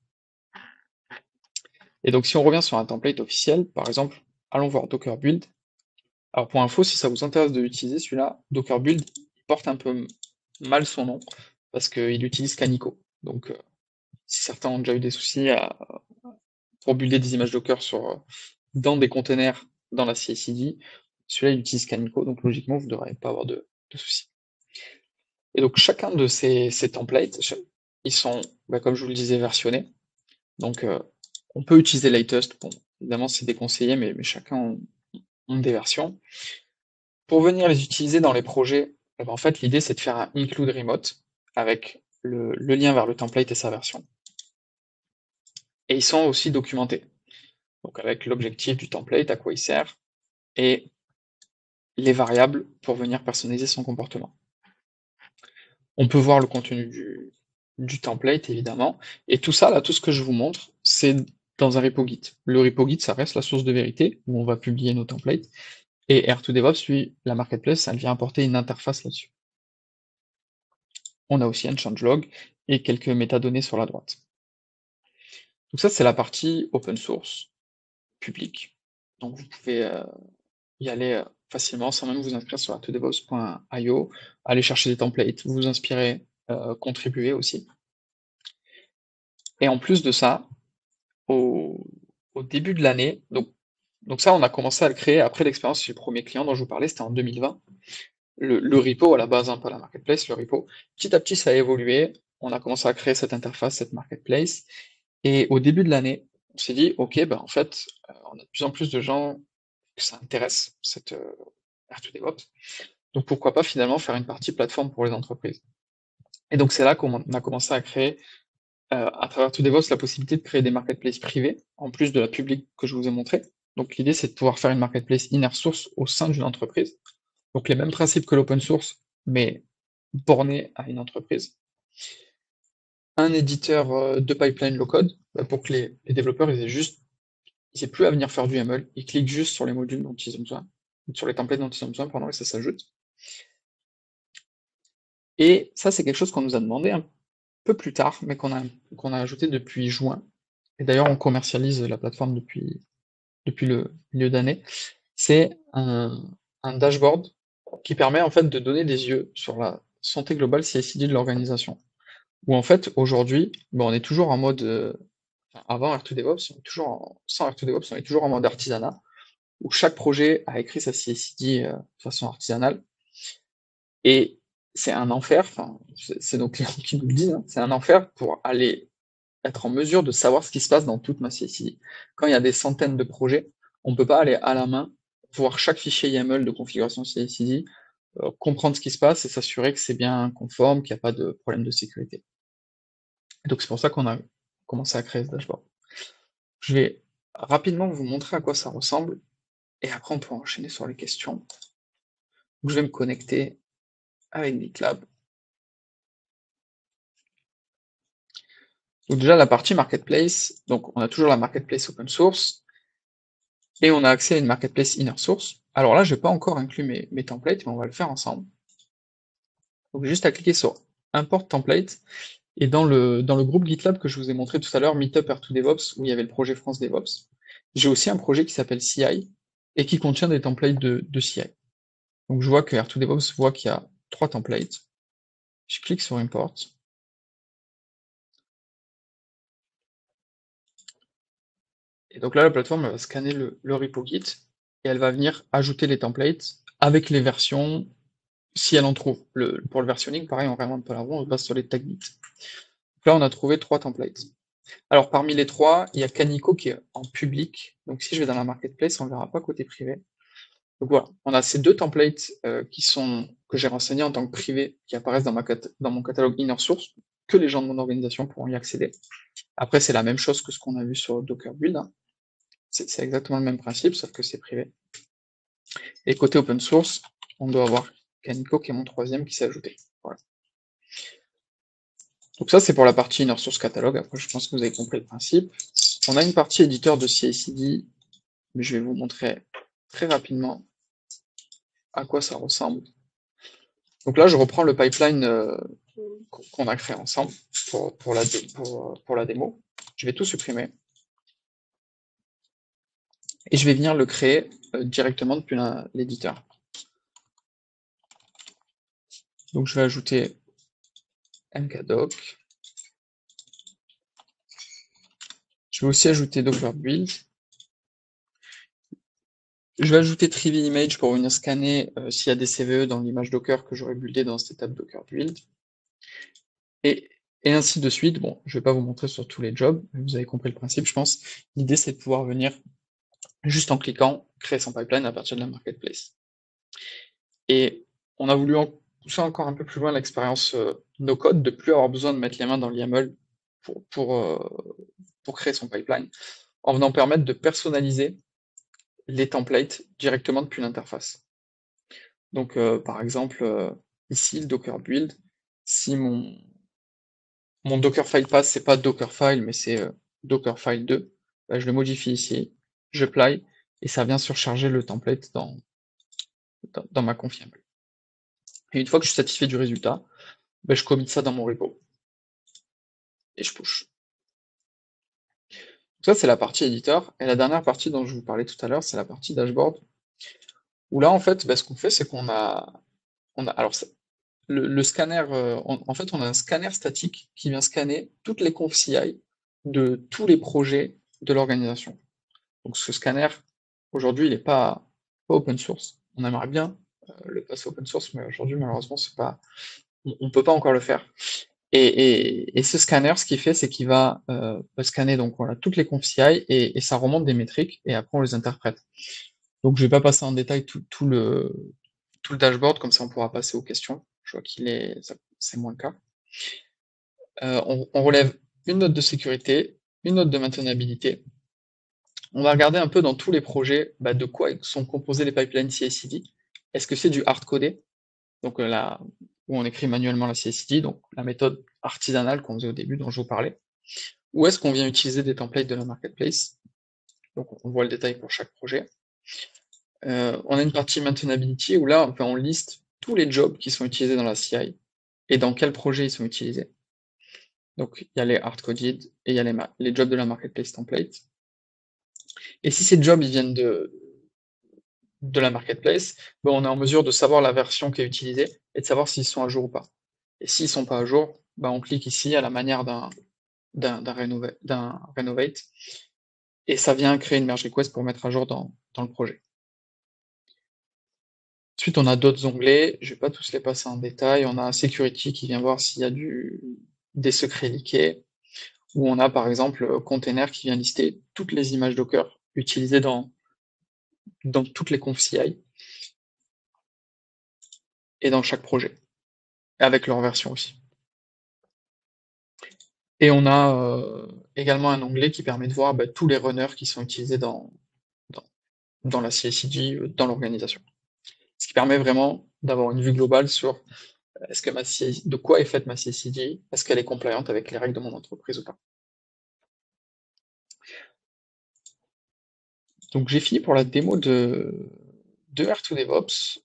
Et donc si on revient sur un template officiel, par exemple, allons voir Docker Build. Alors pour info, si ça vous intéresse de l'utiliser, celui-là, Docker Build, porte un peu mal son nom parce qu'il utilise Canico. Donc, si certains ont déjà eu des soucis pour builder des images Docker dans des containers dans la CI/CD, celui-là il utilise Canico, donc logiquement vous ne devrez pas avoir de soucis. Et donc chacun de ces templates, ils sont, comme je vous le disais, versionnés. Donc on peut utiliser Latest, bon, évidemment c'est déconseillé, mais chacun ont des versions. Pour venir les utiliser dans les projets, en fait l'idée c'est de faire un include remote avec le lien vers le template et sa version. Et ils sont aussi documentés. Donc avec l'objectif du template, à quoi il sert, et les variables pour venir personnaliser son comportement. On peut voir le contenu du template, évidemment, et tout ça, là, tout ce que je vous montre, c'est dans un repo Git. Le repo Git, ça reste la source de vérité, où on va publier nos templates, et R2DevOps, lui, la marketplace, elle vient apporter une interface là-dessus. On a aussi un changelog et quelques métadonnées sur la droite. Donc ça, c'est la partie open source, publique. Donc vous pouvez y aller facilement sans même vous inscrire sur r2devops.io, aller chercher des templates, vous inspirer, contribuer aussi. Et en plus de ça, au début de l'année, donc ça on a commencé à le créer après l'expérience chez le premier client dont je vous parlais, c'était en 2020. Le repo à la base, pas la marketplace, le repo, petit à petit ça a évolué, on a commencé à créer cette interface, cette marketplace, et au début de l'année, on s'est dit, ok, en fait, on a de plus en plus de gens que ça intéresse, cette R2DevOps, donc pourquoi pas finalement faire une partie plateforme pour les entreprises. Et donc c'est là qu'on a commencé à créer, à travers R2DevOps, la possibilité de créer des marketplaces privées, en plus de la publique que je vous ai montré. Donc l'idée c'est de pouvoir faire une marketplace inner source au sein d'une entreprise. Donc les mêmes principes que l'open source, mais borné à une entreprise. Un éditeur de pipeline low-code, pour que les développeurs ils aient plus à venir faire du YAML, ils cliquent juste sur les modules dont ils ont besoin, sur les templates dont ils ont besoin, et ça s'ajoute. Et ça, c'est quelque chose qu'on nous a demandé un peu plus tard, mais qu'on a ajouté depuis juin. Et d'ailleurs, on commercialise la plateforme depuis le milieu d'année. C'est un dashboard qui permet en fait de donner des yeux sur la santé globale CI/CD de l'organisation. Où en fait, aujourd'hui, on est toujours en mode, avant R2DevOps, sans R2DevOps, on est toujours en mode artisanat, où chaque projet a écrit sa CI/CD de façon artisanale. Et c'est un enfer, c'est nos clients qui nous le disent, c'est un enfer pour aller être en mesure de savoir ce qui se passe dans toute ma CI/CD. Quand il y a des centaines de projets, on ne peut pas aller à la main, voir chaque fichier YAML de configuration CI/CD, comprendre ce qui se passe et s'assurer que c'est bien conforme, qu'il n'y a pas de problème de sécurité. Et donc c'est pour ça qu'on a commencé à créer ce dashboard. Je vais rapidement vous montrer à quoi ça ressemble, et après on pourra enchaîner sur les questions. Donc, je vais me connecter avec GitLab. Donc déjà la partie marketplace, donc on a toujours la marketplace open source, et on a accès à une marketplace inner source. Alors là, je n'ai pas encore inclus mes templates, mais on va le faire ensemble. Donc juste à cliquer sur Import Template, et dans le groupe GitLab que je vous ai montré tout à l'heure, Meetup R2DevOps, où il y avait le projet France DevOps, j'ai aussi un projet qui s'appelle CI, et qui contient des templates de CI. Donc je vois que R2DevOps voit qu'il y a 3 templates. Je clique sur Import. Et donc là, la plateforme elle va scanner le repo Git, et elle va venir ajouter les templates avec les versions, si elle en trouve. Pour le versionning, pareil, on réinvente pas la roue, on se base sur les tags Git. Donc là, on a trouvé 3 templates. Alors parmi les 3, il y a Canico qui est en public. Donc si je vais dans la marketplace, on ne verra pas côté privé. Donc voilà, on a ces 2 templates que j'ai renseignés en tant que privé, qui apparaissent dans mon catalogue inner source, que les gens de mon organisation pourront y accéder. Après, c'est la même chose que ce qu'on a vu sur Docker Build. Hein. C'est exactement le même principe, sauf que c'est privé. Et côté open source, on doit avoir Canico qui est mon 3e qui s'est ajouté. Voilà. Donc ça, c'est pour la partie inner source catalogue. Après, je pense que vous avez compris le principe. On a une partie éditeur de CI/CD, mais je vais vous montrer très rapidement à quoi ça ressemble. Donc là, je reprends le pipeline qu'on a créé ensemble pour la démo. Je vais tout supprimer. Et je vais venir le créer directement depuis l'éditeur. Donc je vais ajouter mkdoc. Je vais aussi ajouter docker build. Je vais ajouter Trivy Image pour venir scanner s'il y a des CVE dans l'image Docker que j'aurais buildé dans cette étape Docker Build. Et, et ainsi de suite. Bon, je vais pas vous montrer sur tous les jobs, mais vous avez compris le principe, je pense. L'idée, c'est de pouvoir venir, juste en cliquant, créer son pipeline à partir de la marketplace. Et on a voulu pousser encore un peu plus loin l'expérience no-code, de plus avoir besoin de mettre les mains dans l'YAML pour créer son pipeline, en venant permettre de personnaliser les templates directement depuis l'interface. Donc, par exemple, ici, le Docker build, si mon Dockerfile path, c'est pas Dockerfile, mais c'est Dockerfile 2, bah, je le modifie ici, je apply, et ça vient surcharger le template dans ma conf YAML. Et une fois que je suis satisfait du résultat, bah, je commit ça dans mon repo. Et je push. Donc ça, c'est la partie éditeur. Et la dernière partie dont je vous parlais tout à l'heure, c'est la partie dashboard. Où là, en fait, bah, ce qu'on fait, c'est qu'on a, alors, le scanner, en fait, on a un scanner statique qui vient scanner toutes les confs CI de tous les projets de l'organisation. Donc ce scanner, aujourd'hui, il n'est pas open source. On aimerait bien le passer open source, mais aujourd'hui, malheureusement, c'est pas, on peut pas encore le faire. Et ce scanner, ce qu'il fait, c'est qu'il va scanner donc voilà toutes les confs CI et ça remonte des métriques et après on les interprète. Donc je vais pas passer en détail tout le dashboard, comme ça on pourra passer aux questions. Je vois c'est moins le cas. On relève une note de sécurité, une note de maintenabilité. On va regarder un peu dans tous les projets de quoi sont composés les pipelines CI/CD. Est-ce que c'est du hard-codé, donc là où on écrit manuellement la CI/CD, donc la méthode artisanale qu'on faisait au début dont je vous parlais, ou est-ce qu'on vient utiliser des templates de la marketplace? Donc on voit le détail pour chaque projet. On a une partie maintenability où là on liste tous les jobs qui sont utilisés dans la CI et dans quel projet ils sont utilisés. Donc il y a les hard-coded et il y a les jobs de la marketplace template. Et si ces jobs ils viennent de la marketplace, on est en mesure de savoir la version qui est utilisée et de savoir s'ils sont à jour ou pas. Et s'ils sont pas à jour, on clique ici à la manière d'un renovate et ça vient créer une merge request pour mettre à jour dans le projet. Ensuite, on a d'autres onglets, je vais pas tous les passer en détail. On a Security qui vient voir s'il y a des secrets leakés, ou on a par exemple Container qui vient lister toutes les images Docker utilisées dans toutes les confs CI et dans chaque projet, avec leur version aussi. Et on a également un onglet qui permet de voir tous les runners qui sont utilisés dans la CI/CD, dans l'organisation. Ce qui permet vraiment d'avoir une vue globale sur de quoi est faite ma CI/CD, est-ce qu'elle est compliante avec les règles de mon entreprise ou pas. Donc j'ai fini pour la démo de R2DevOps.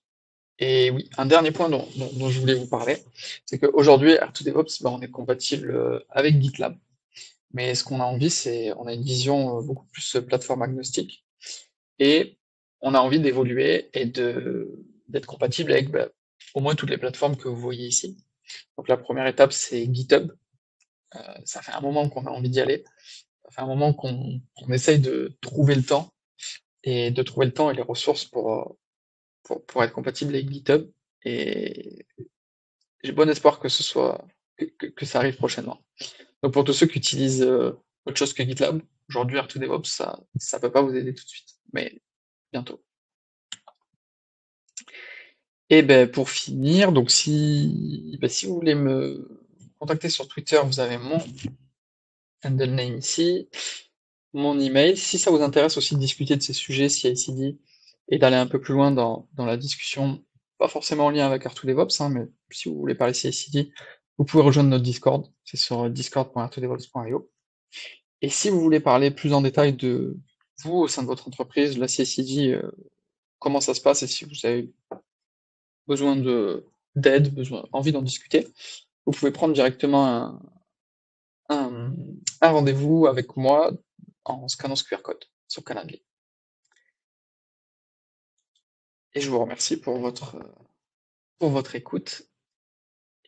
Et oui, un dernier point dont je voulais vous parler, c'est qu'aujourd'hui, R2DevOps, on est compatible avec GitLab. Mais ce qu'on a envie, on a une vision beaucoup plus plateforme agnostique. Et on a envie d'évoluer et d'être compatible avec au moins toutes les plateformes que vous voyez ici. Donc la première étape, c'est GitHub. Ça fait un moment qu'on a envie d'y aller. Ça fait un moment qu'on essaye de trouver le temps et les ressources pour être compatible avec GitHub. Et j'ai bon espoir que que ça arrive prochainement. Donc pour tous ceux qui utilisent autre chose que GitLab, aujourd'hui R2DevOps, ça peut pas vous aider tout de suite, mais bientôt. Et pour finir, donc si vous voulez me contacter sur Twitter, vous avez mon handle name ici, mon email. Si ça vous intéresse aussi de discuter de ces sujets CI/CD et d'aller un peu plus loin dans la discussion, pas forcément en lien avec R2DevOps, mais si vous voulez parler CI/CD, vous pouvez rejoindre notre Discord, c'est sur discord.r2devops.io. Et si vous voulez parler plus en détail de vous au sein de votre entreprise, la CI/CD, comment ça se passe et si vous avez besoin d'aide, envie d'en discuter, vous pouvez prendre directement un rendez-vous avec moi en scannant ce QR code sur Calendly. Et je vous remercie pour votre écoute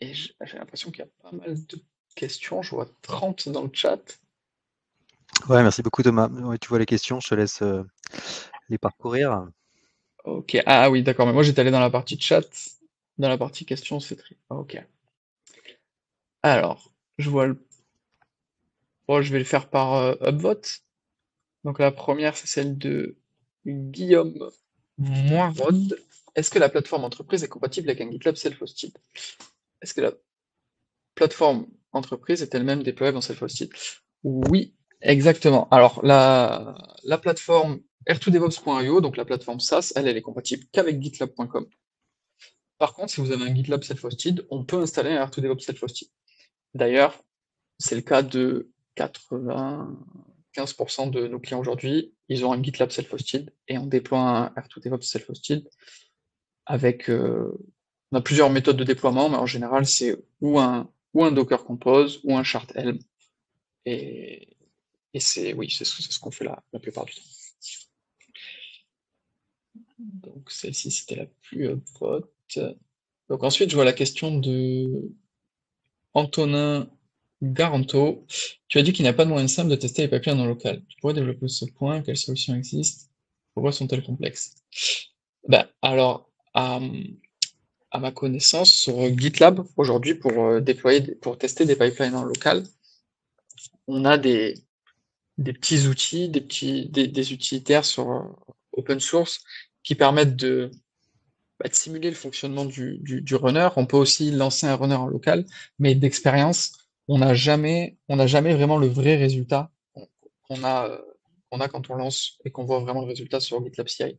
Et j'ai l'impression qu'il y a pas mal de questions. Je vois 30 dans le chat. Ouais, merci beaucoup Thomas. Ouais, tu vois les questions, je te laisse les parcourir. Ok. Ah oui, d'accord. Mais moi, j'étais allé dans la partie chat. Dans la partie questions, c'est tri. Ok. Alors, je vois le... Bon, je vais le faire par upvote. Donc la première, c'est celle de Guillaume Moirod. Est-ce que la plateforme entreprise est compatible avec un GitLab self-hosted? Est-ce que la plateforme entreprise est elle-même déployable en self-hosted? Oui, exactement. Alors, la plateforme r2devops.io, donc la plateforme SaaS, elle est compatible qu'avec gitlab.com. Par contre, si vous avez un GitLab self-hosted, on peut installer un R2DevOps self-hosted. D'ailleurs, c'est le cas de 95% de nos clients aujourd'hui. Ils ont un GitLab self-hosted et on déploie un R2DevOps self-hosted avec, on a plusieurs méthodes de déploiement, mais en général, c'est ou un Docker Compose ou un Chart Helm. Et, oui, c'est ce qu'on fait la plupart du temps. Donc celle-ci, c'était la plus haute. Donc ensuite, je vois la question de Antonin Garanto. Tu as dit qu'il n'y a pas de moyen simple de tester les pipelines en local. Tu pourrais développer ce point? Quelles solutions existent? Pourquoi sont-elles complexes? Ben, alors, à ma connaissance, sur GitLab, aujourd'hui, pour pour tester des pipelines en local, on a des petits outils, des utilitaires sur open source qui permettent de simuler le fonctionnement du runner. On peut aussi lancer un runner en local, mais d'expérience, on n'a jamais vraiment le vrai résultat qu'on a, euh, qu'on a quand on lance et qu'on voit vraiment le résultat sur GitLab CI.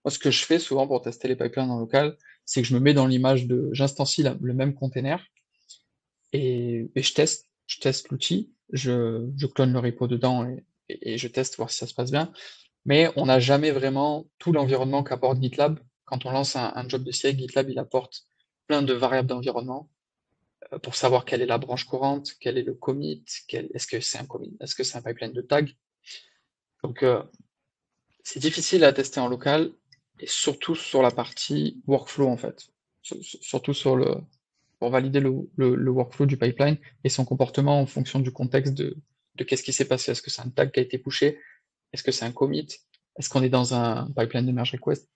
Moi, ce que je fais souvent pour tester les pipelines en local, c'est que je me mets dans l'image j'instancie le même container et je teste l'outil, je clone le repo dedans et je teste voir si ça se passe bien. Mais on n'a jamais vraiment tout l'environnement qu'apporte GitLab. Quand on lance un job de CI, GitLab, il apporte plein de variables d'environnement pour savoir quelle est la branche courante, quel est le commit, est-ce que c'est un commit, est-ce que c'est un pipeline de tag. Donc, c'est difficile à tester en local et surtout sur la partie workflow en fait. Surtout pour valider le workflow du pipeline et son comportement en fonction du contexte de qu'est-ce qui s'est passé. Est-ce que c'est un tag qui a été pushé? Est-ce que c'est un commit? Est-ce qu'on est dans un pipeline de merge request?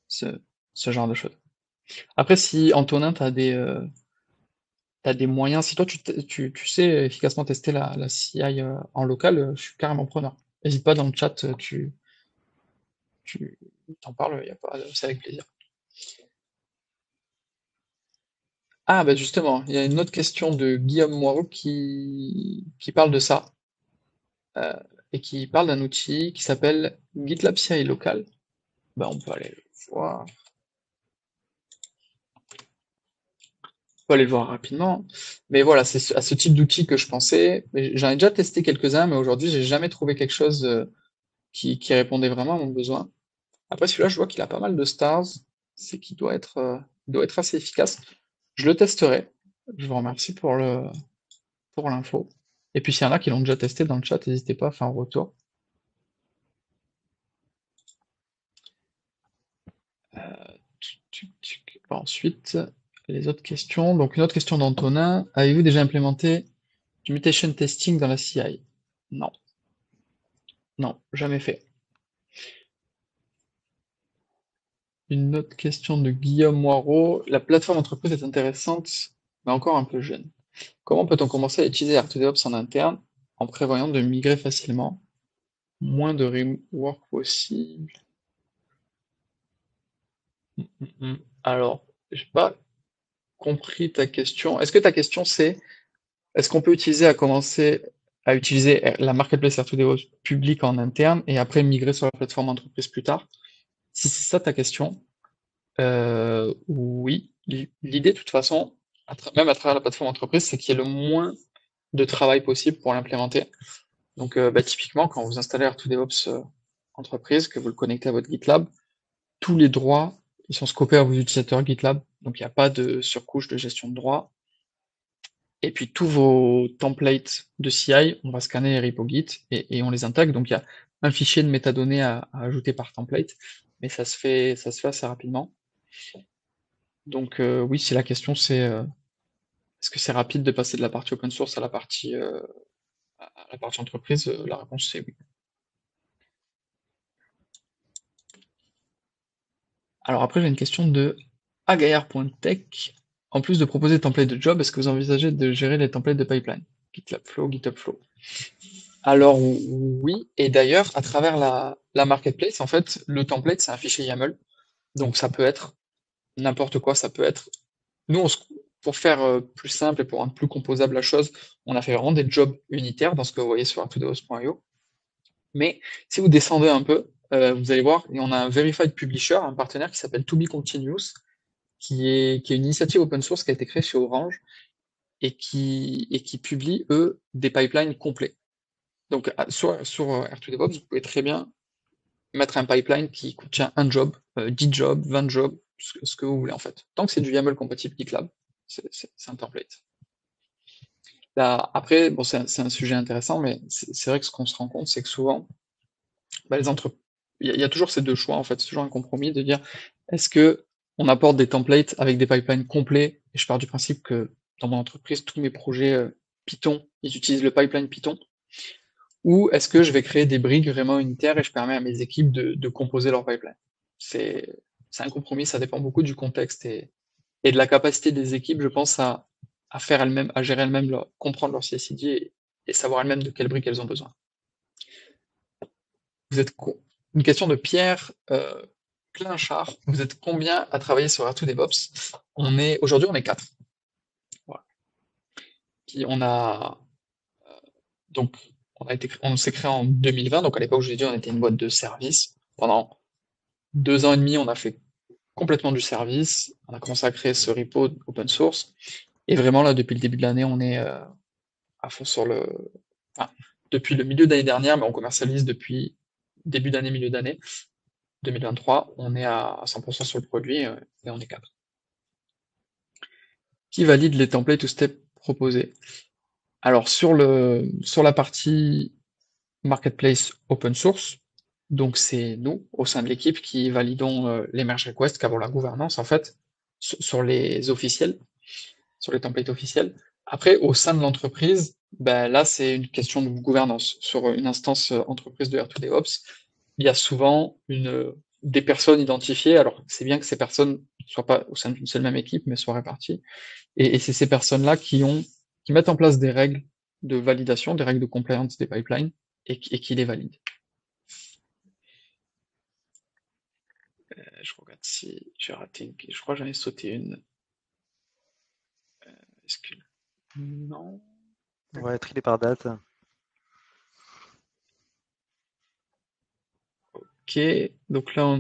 Ce, ce genre de choses. Après, si Antonin, t'as des moyens, si toi tu sais efficacement tester la CI en local, je suis carrément preneur. N'hésite pas dans le chat, tu t'en parles, y a pas, c'est avec plaisir. Ah bah justement, il y a une autre question de Guillaume Moirot qui parle de ça, euh, et qui parle d'un outil qui s'appelle GitLab CI local. Bah on peut aller le voir. Peut aller le voir rapidement. Mais voilà, c'est à ce type d'outil que je pensais. J'en ai déjà testé quelques-uns, mais aujourd'hui, j'ai jamais trouvé quelque chose qui répondait vraiment à mon besoin. Après, celui-là, je vois qu'il a pas mal de stars. C'est qu'il doit être assez efficace. Je le testerai. Je vous remercie pour l'info. Et puis, s'il y en a qui l'ont déjà testé dans le chat, n'hésitez pas à faire un retour. Bon, ensuite, les autres questions. Donc, une autre question d'Antonin. Avez-vous déjà implémenté du mutation testing dans la CI? Non. Non, jamais fait. Une autre question de Guillaume Moirot. La plateforme entreprise est intéressante, mais encore un peu jeune. Comment peut-on commencer à utiliser RTDOps en interne en prévoyant de migrer facilement? Moins de rework possible. Alors, j'ai pas compris ta question. Est-ce que ta question c'est est-ce qu'on peut commencer à utiliser la marketplace RTDOps publique en interne et après migrer sur la plateforme entreprise plus tard? Si c'est ça ta question, oui, l'idée de toute façon, même à travers la plateforme entreprise, c'est qu'il y ait le moins de travail possible pour l'implémenter. Donc typiquement, quand vous installez R2DevOps entreprise, que vous le connectez à votre GitLab, tous les droits, ils sont scopés à vos utilisateurs GitLab, donc il n'y a pas de surcouche de gestion de droits. Et puis tous vos templates de CI, on va scanner les repos Git et on les intègre. Donc il y a un fichier de métadonnées à ajouter par template, mais ça se fait assez rapidement. Donc oui, si la question c'est Est-ce que c'est rapide de passer de la partie open source à la partie entreprise? La réponse c'est oui. Alors après, j'ai une question de agaillard.tech. En plus de proposer des templates de job, est-ce que vous envisagez de gérer les templates de pipeline? GitLab Flow, GitHub Flow. Alors oui, et d'ailleurs, à travers la marketplace, en fait, le template, c'est un fichier YAML. Donc ça peut être n'importe quoi, ça peut être. Nous, pour faire plus simple et pour rendre plus composable la chose, on a fait vraiment des jobs unitaires dans ce que vous voyez sur artodeos.io. Mais si vous descendez un peu, vous allez voir, et on a un Verified Publisher, un partenaire qui s'appelle To Be Continuous, qui est une initiative open source qui a été créée chez Orange et qui publie, eux, des pipelines complets. Donc, sur R2DevOps, vous pouvez très bien mettre un pipeline qui contient un job, 10 jobs, 20 jobs, ce que vous voulez en fait. Tant que c'est du YAML compatible GitLab, c'est un template. Là, après, bon, c'est un sujet intéressant, mais c'est vrai que ce qu'on se rend compte, c'est que souvent, bah, il y a toujours ces deux choix en fait, c'est toujours un compromis de dire est-ce que on apporte des templates avec des pipelines complets, et je pars du principe que dans mon entreprise, tous mes projets Python, ils utilisent le pipeline Python, ou est-ce que je vais créer des briques vraiment unitaires et je permets à mes équipes de composer leur pipeline? C'est c'est un compromis, ça dépend beaucoup du contexte et de la capacité des équipes, je pense, à faire elles-mêmes, à gérer elles-mêmes, comprendre leur CI/CD et savoir elles-mêmes de quelles briques elles ont besoin. Vous êtes Une question de Pierre Clinchard. Vous êtes combien à travailler sur R2DevOps? Aujourd'hui, on est 4. Voilà. Puis donc on s'est créé en 2020. Donc à l'époque, je vous ai dit, on était une boîte de service. Pendant 2 ans et demi, on a fait complètement du service. On a commencé à créer ce repo open source. Et vraiment là, depuis le début de l'année, on est à fond enfin, depuis le milieu d'année dernière, mais on commercialise depuis début d'année, milieu d'année 2023. On est à 100% sur le produit et on est 4. Qui valide les templates ou steps proposés? Alors sur la partie marketplace open source, donc c'est nous au sein de l'équipe qui validons les merge requests, qui avons la gouvernance en fait sur les officiels, sur les templates officiels. Après, au sein de l'entreprise, ben là c'est une question de gouvernance. Sur une instance entreprise de R2DevOps, il y a souvent des personnes identifiées. Alors c'est bien que ces personnes ne soient pas au sein d'une seule même équipe, mais soient réparties. Et c'est ces personnes-là qui mettent en place des règles de validation, des règles de compliance des pipelines et qui les valident. Je regarde si j'ai raté je crois que j'en ai sauté une. Est-ce que non? Ouais, trier par date. Ok, donc là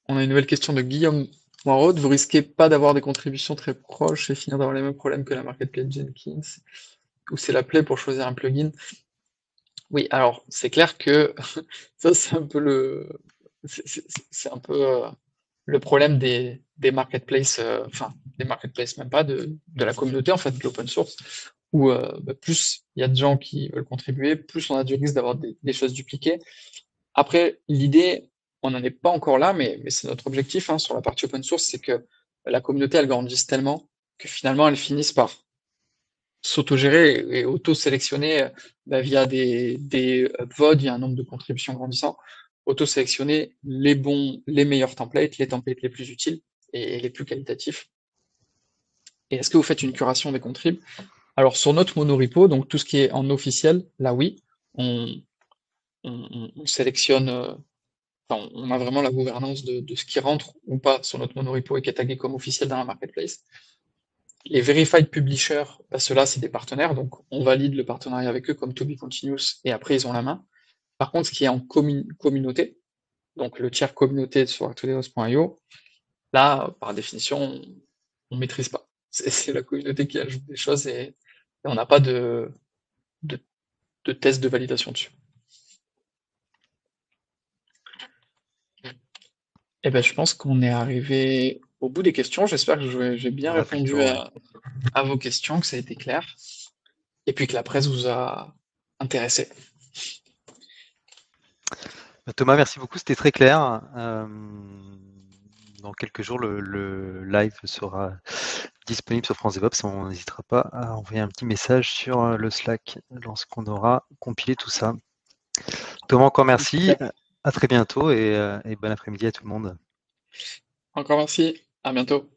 on a une nouvelle question de Guillaume Moirod. Vous risquez pas d'avoir des contributions très proches et finir d'avoir les mêmes problèmes que la marketplace Jenkins, ou c'est la plaie pour choisir un plugin? Oui, alors c'est clair que ça c'est un peu c'est un peu le problème des marketplaces, enfin des marketplaces même pas de la communauté en fait de l'open source, où plus il y a de gens qui veulent contribuer, plus on a du risque d'avoir des choses dupliquées. Après, l'idée, on n'en est pas encore là, mais c'est notre objectif hein, sur la partie open source, c'est que la communauté elle grandisse tellement que finalement elles finissent par s'autogérer et auto-sélectionner via des upvotes, via un nombre de contributions grandissant, auto-sélectionner les meilleurs templates, les templates les plus utiles et les plus qualitatifs. Et est-ce que vous faites une curation des contribs? Alors sur notre monorepo, donc tout ce qui est en officiel, là oui, on, on sélectionne, enfin, on a vraiment la gouvernance de ce qui rentre ou pas sur notre monorepo et qui est tagué comme officiel dans la marketplace. Les verified publishers, bah, ceux-là, c'est des partenaires, donc on valide le partenariat avec eux comme To Be Continuous et après ils ont la main. Par contre, ce qui est en communauté, donc le tiers communauté sur artodeos.io, là, par définition, on maîtrise pas. C'est la communauté qui ajoute des choses et on n'a pas de, de test de validation dessus. Eh ben, je pense qu'on est arrivé au bout des questions. J'espère que j'ai bien On a fait le répondu tour, ouais. à vos questions, que ça a été clair, et puis que la presse vous a intéressé. Thomas, merci beaucoup, c'était très clair. Dans quelques jours, le live sera disponible sur France DevOps. On n'hésitera pas à envoyer un petit message sur le Slack lorsqu'on aura compilé tout ça. Thomas, encore merci. Super. À très bientôt et bon après-midi à tout le monde. Encore merci. À bientôt.